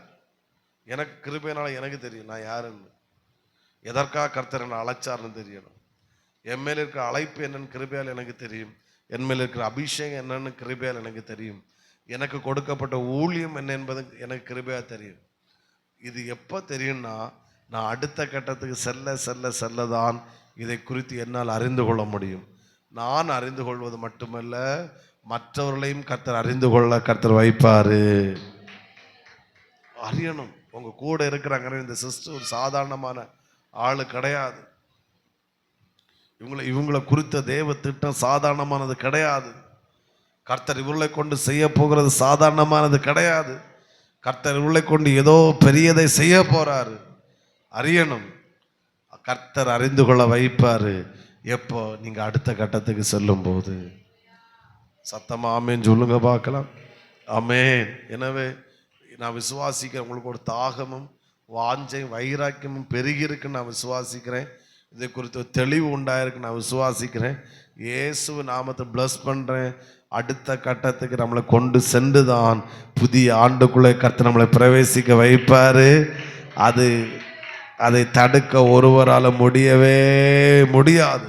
A: எனக்கு கிருபையினால எனக்கு தெரியும் நான் யாருன்னு. எதற்காக கர்த்தர் என்னை அழைச்சார்னு தெரியணும். என் மேல இருக்கிற அழைப்பு என்னன்னு கிருபையால் எனக்கு தெரியும். என் மேல இருக்கிற அபிஷேகம் என்னன்னு கிருபையால் எனக்கு தெரியும். எனக்கு கொடுக்கப்பட்ட ஊழியம் என்ன என்பது எனக்கு கிருபையா தெரியும். இது எப்போ தெரியும்னா, நான் அடுத்த கட்டத்துக்கு செல்ல செல்ல செல்லதான் இதை குறித்து என்னால் அறிந்து கொள்ள முடியும். நான் அறிந்து கொள்வது மட்டுமல்ல, மற்றவர்களையும் கர்த்தர் அறிந்து கொள்ள கர்த்தர் வைப்பாரு. அறியணும். உங்க கூட இருக்கிறாங்க, இந்த சிஸ்டர் ஒரு சாதாரணமான ஆளு கிடையாது. இவங்களை குறித்த தேவ திட்டம் சாதாரணமானது கிடையாது. கர்த்தர் இவர்களை கொண்டு செய்ய போகிறது சாதாரணமானது கிடையாது. கர்த்தர் இவர்களை கொண்டு ஏதோ பெரியதை செய்ய போறாரு. அறியணும். கர்த்தர் அறிந்து கொள்ள வைப்பாரு. எப்போ? நீங்க அடுத்த கட்டத்துக்கு செல்லும் போது. சத்தமா ஆமேன் சொல்லுங்க பார்க்கலாம். ஆமேன். எனவே நான் விசுவாசிக்கிறேன், உங்களுக்கு ஒரு தாகமும் வாஞ்சையும் வைராக்கியமும் பெருகி இருக்குன்னு நான் விசுவாசிக்கிறேன். இதை குறித்து தெளிவு உண்டாயிருக்கு நான் விசுவாசிக்கிறேன். இயேசு நாமத்தை பிளஸ் பண்றேன். அடுத்த கட்டத்துக்கு நம்மளை கொண்டு சென்று தான் புதிய ஆண்டுக்குள்ளே கர்த்தர் நம்மளை பிரவேசிக்க வைப்பாரு. அதை தடுக்க ஒருவரால் முடியவே முடியாது.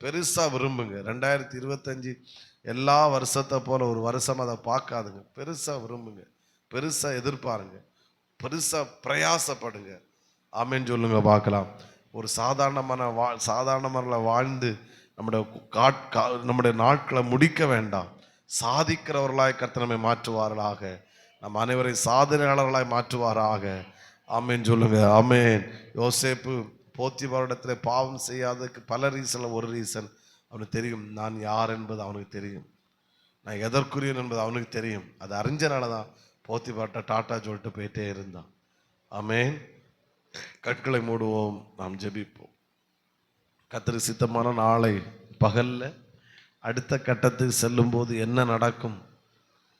A: பெருசா விரும்புங்க. 2025 எல்லா வருஷத்தை போல ஒரு வருஷம் அதை பார்க்காதுங்க. பெருசா விரும்புங்க, பெருசா எதிர்பாருங்க, பெருசா பிரயாசப்படுங்க. ஆமேன்னு சொல்லுங்க பார்க்கலாம். ஒரு சாதாரணமான வாழ்ந்து நம்முடைய நாட்களை முடிக்க வேண்டாம். சாதிக்கிறவர்களாய் கர்த்தர் நம்மை மாற்றுவார்களாக. நம் அனைவரை சாதனையாளர்களாய் மாற்றுவாராக. ஆமேன் சொல்லுங்க. ஆமேன். யோசேப்பு போத்திபாரிடத்தில் பாவம் செய்யாததுக்கு பல ரீசன்ல ஒரு ரீசன், அவனுக்கு தெரியும் நான் யார் என்பது அவனுக்கு தெரியும், நான் எதற்குரியன் என்பது அவனுக்கு தெரியும். அது அறிஞ்சனால தான் போத்திபார்ட்ட டாட்டா சொல்லிட்டு போயிட்டே இருந்தான். ஆமேன். கற்களை மூடுவோம், நாம் ஜெபிப்போம். கர்த்தருக்கு சித்தமான நாளை பகல்ல அடுத்த கட்டத்துக்கு செல்லும் போது என்ன நடக்கும்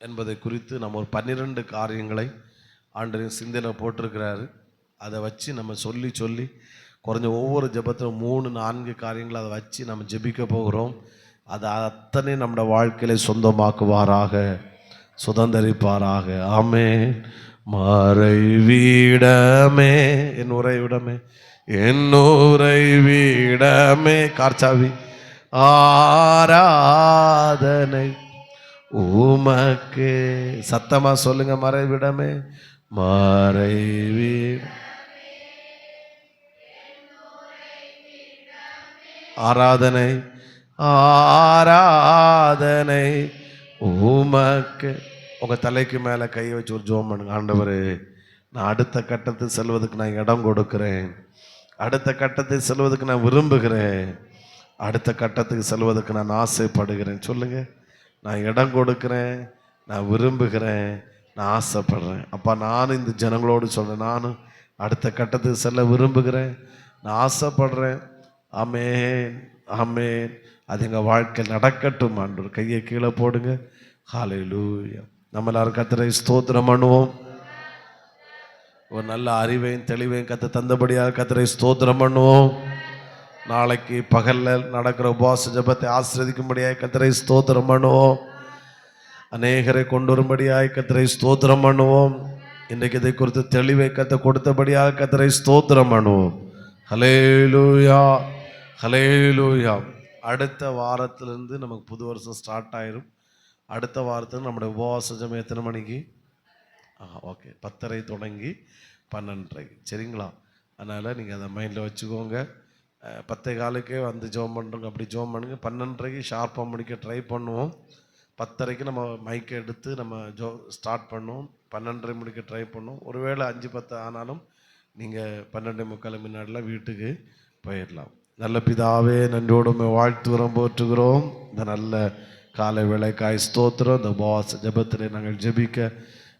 A: என்பதை குறித்து நம்ம ஒரு 12 காரியங்களை ஆண்டவரின் சிந்தையில் போட்டிருக்கிறாரு. அதை வச்சு நம்ம சொல்லி குறைஞ்ச ஒவ்வொரு ஜெபத்திலும் 3-4 காரியங்களை அதை வச்சு நம்ம ஜெபிக்க போகிறோம். அதை அத்தனை நம்முடைய வாழ்க்கையில சொந்தமாக்குவாராக, சுதந்தரிப்பாராக. ஆமென். மறைவிடமே, என் உறைவிடமே, என் உறைவிடமே, கார்ச்சாவி ஆராதனை உமக்கு. சத்தமா சொல்லுங்க. மறைவிடமே, மறைவீடு ஆராதனை, ஆராதனை உமக்கு உங்கள் தலைக்கு மேலே கையை வச்சு ஒரு ஜோம் பண்ணுங்க. ஆண்டவரே, நான் அடுத்த கட்டத்துக்கு செல்வதற்கு நான் இடம் கொடுக்கிறேன். அடுத்த கட்டத்துக்கு செல்வதற்கு நான் விரும்புகிறேன். அடுத்த கட்டத்துக்கு செல்வதற்கு நான் ஆசைப்படுகிறேன். சொல்லுங்க, நான் இடம் கொடுக்கிறேன், நான் விரும்புகிறேன், நான் ஆசைப்படுறேன். அப்பா, நானும் இந்த ஜனங்களோடு சொல்கிறேன், நானும் அடுத்த கட்டத்துக்கு செல்ல விரும்புகிறேன், நான் ஆசைப்படுறேன். ஆமென், ஆமென். அது எங்கள் வாழ்க்கையில் நடக்கட்டும். ஆண்டவர் கையை கீழே போடுங்க. ஹல்லேலூயா. நம்ம எல்லாரும் கர்த்தரை ஸ்தோத்திரம் பண்ணுவோம். ஒரு நல்ல அறிவையும் தெளிவையும் கத்த தந்தபடியாக கர்த்தரை ஸ்தோத்திரம் பண்ணுவோம். நாளைக்கு பகலில் நடக்கிற உபவாச ஜெபத்தை ஆசீர்வதிக்கும்படியாக கர்த்தரை ஸ்தோத்திரம் பண்ணுவோம். அநேகரை கொண்டு வரும்படியாக கர்த்தரை ஸ்தோத்திரம் பண்ணுவோம். இன்றைக்கு இதை குறித்து தெளிவை கத்த கொடுத்தபடியாக கர்த்தரை ஸ்தோத்திரம் பண்ணுவோம். ஹல்லேலூயா, ஹல்லேலூயா. அடுத்த வாரத்திலிருந்து நமக்கு புது வருஷம் ஸ்டார்ட் ஆயிரும். அடுத்த வாரத்தில் நம்முடைய உபவாச ஜெபம் எத்தனை மணிக்கு? ஓகே, 10:30 தொடங்கி 12:30, சரிங்களா? அதனால் நீங்கள் அதை மைண்டில் வச்சுக்கோங்க. 10:15 வந்து ஜோம் பண்ணுறோங்க, அப்படி ஜோம் பண்ணுங்க. 12:30 ஷார்ப்பாக முடிக்க ட்ரை பண்ணுவோம். 10:30 நம்ம மைக்கை எடுத்து நம்ம ஸ்டார்ட் பண்ணுவோம். 12:30 முடிக்க ட்ரை பண்ணுவோம். ஒருவேளை 5:10 ஆனாலும் நீங்கள் 12:45 முன்னாடிலாம் வீட்டுக்கு போயிடலாம். நல்ல பிதாவே, நன்றியோடு வாழ்த்துகிறோம், போற்றுகிறோம். இந்த நல்ல காலை வேளைக்காய் ஸ்தோத்திரம். இந்த உபவாச ஜெபத்தில் நாங்கள் ஜெபிக்க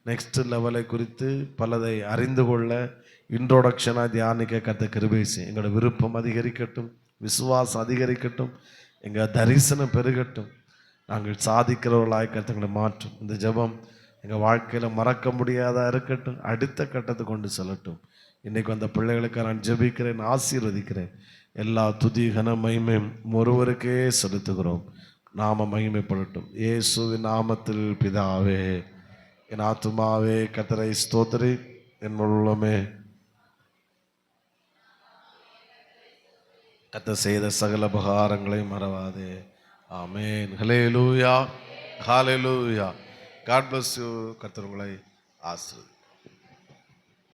A: நெக்ஸ்ட் லெவலை குறித்து பலதை அறிந்து கொள்ள இன்ட்ரோடக்ஷனாக தியானிக்க கத்த கிருபை செய்யும். எங்களோட விருப்பம் அதிகரிக்கட்டும், விசுவாசம் அதிகரிக்கட்டும், எங்கள் தரிசனம் பெருகட்டும். நாங்கள் சாதிக்கிறவர்களாய் கத்தங்களை மாற்றும். இந்த ஜெபம் எங்கள் வாழ்க்கையில் மறக்க முடியாதா இருக்கட்டும், அடுத்த கட்டத்தை கொண்டு செல்லட்டும். இன்றைக்கு அந்த பிள்ளைகளுக்கு நான் ஜெபிக்கிறேன், ஆசீர்வதிக்கிறேன். எல்லா துதி கன மகிமையும் ஒருவருக்கே செலுத்துகிறோம். நாம மகிமைப்படட்டும் இயேசுவின் நாமத்தில் பிதாவே. என் ஆத்துமாவே கர்த்தரை ஸ்தோத்திரி, என் உள்ளமே கர்த்தர் செய்த சகல உபகாரங்களை மறவாதே. Amen. Hallelujah, hallelujah. God bless you. கர்த்தர் உங்களை ஆசீர்வதிப்பார்.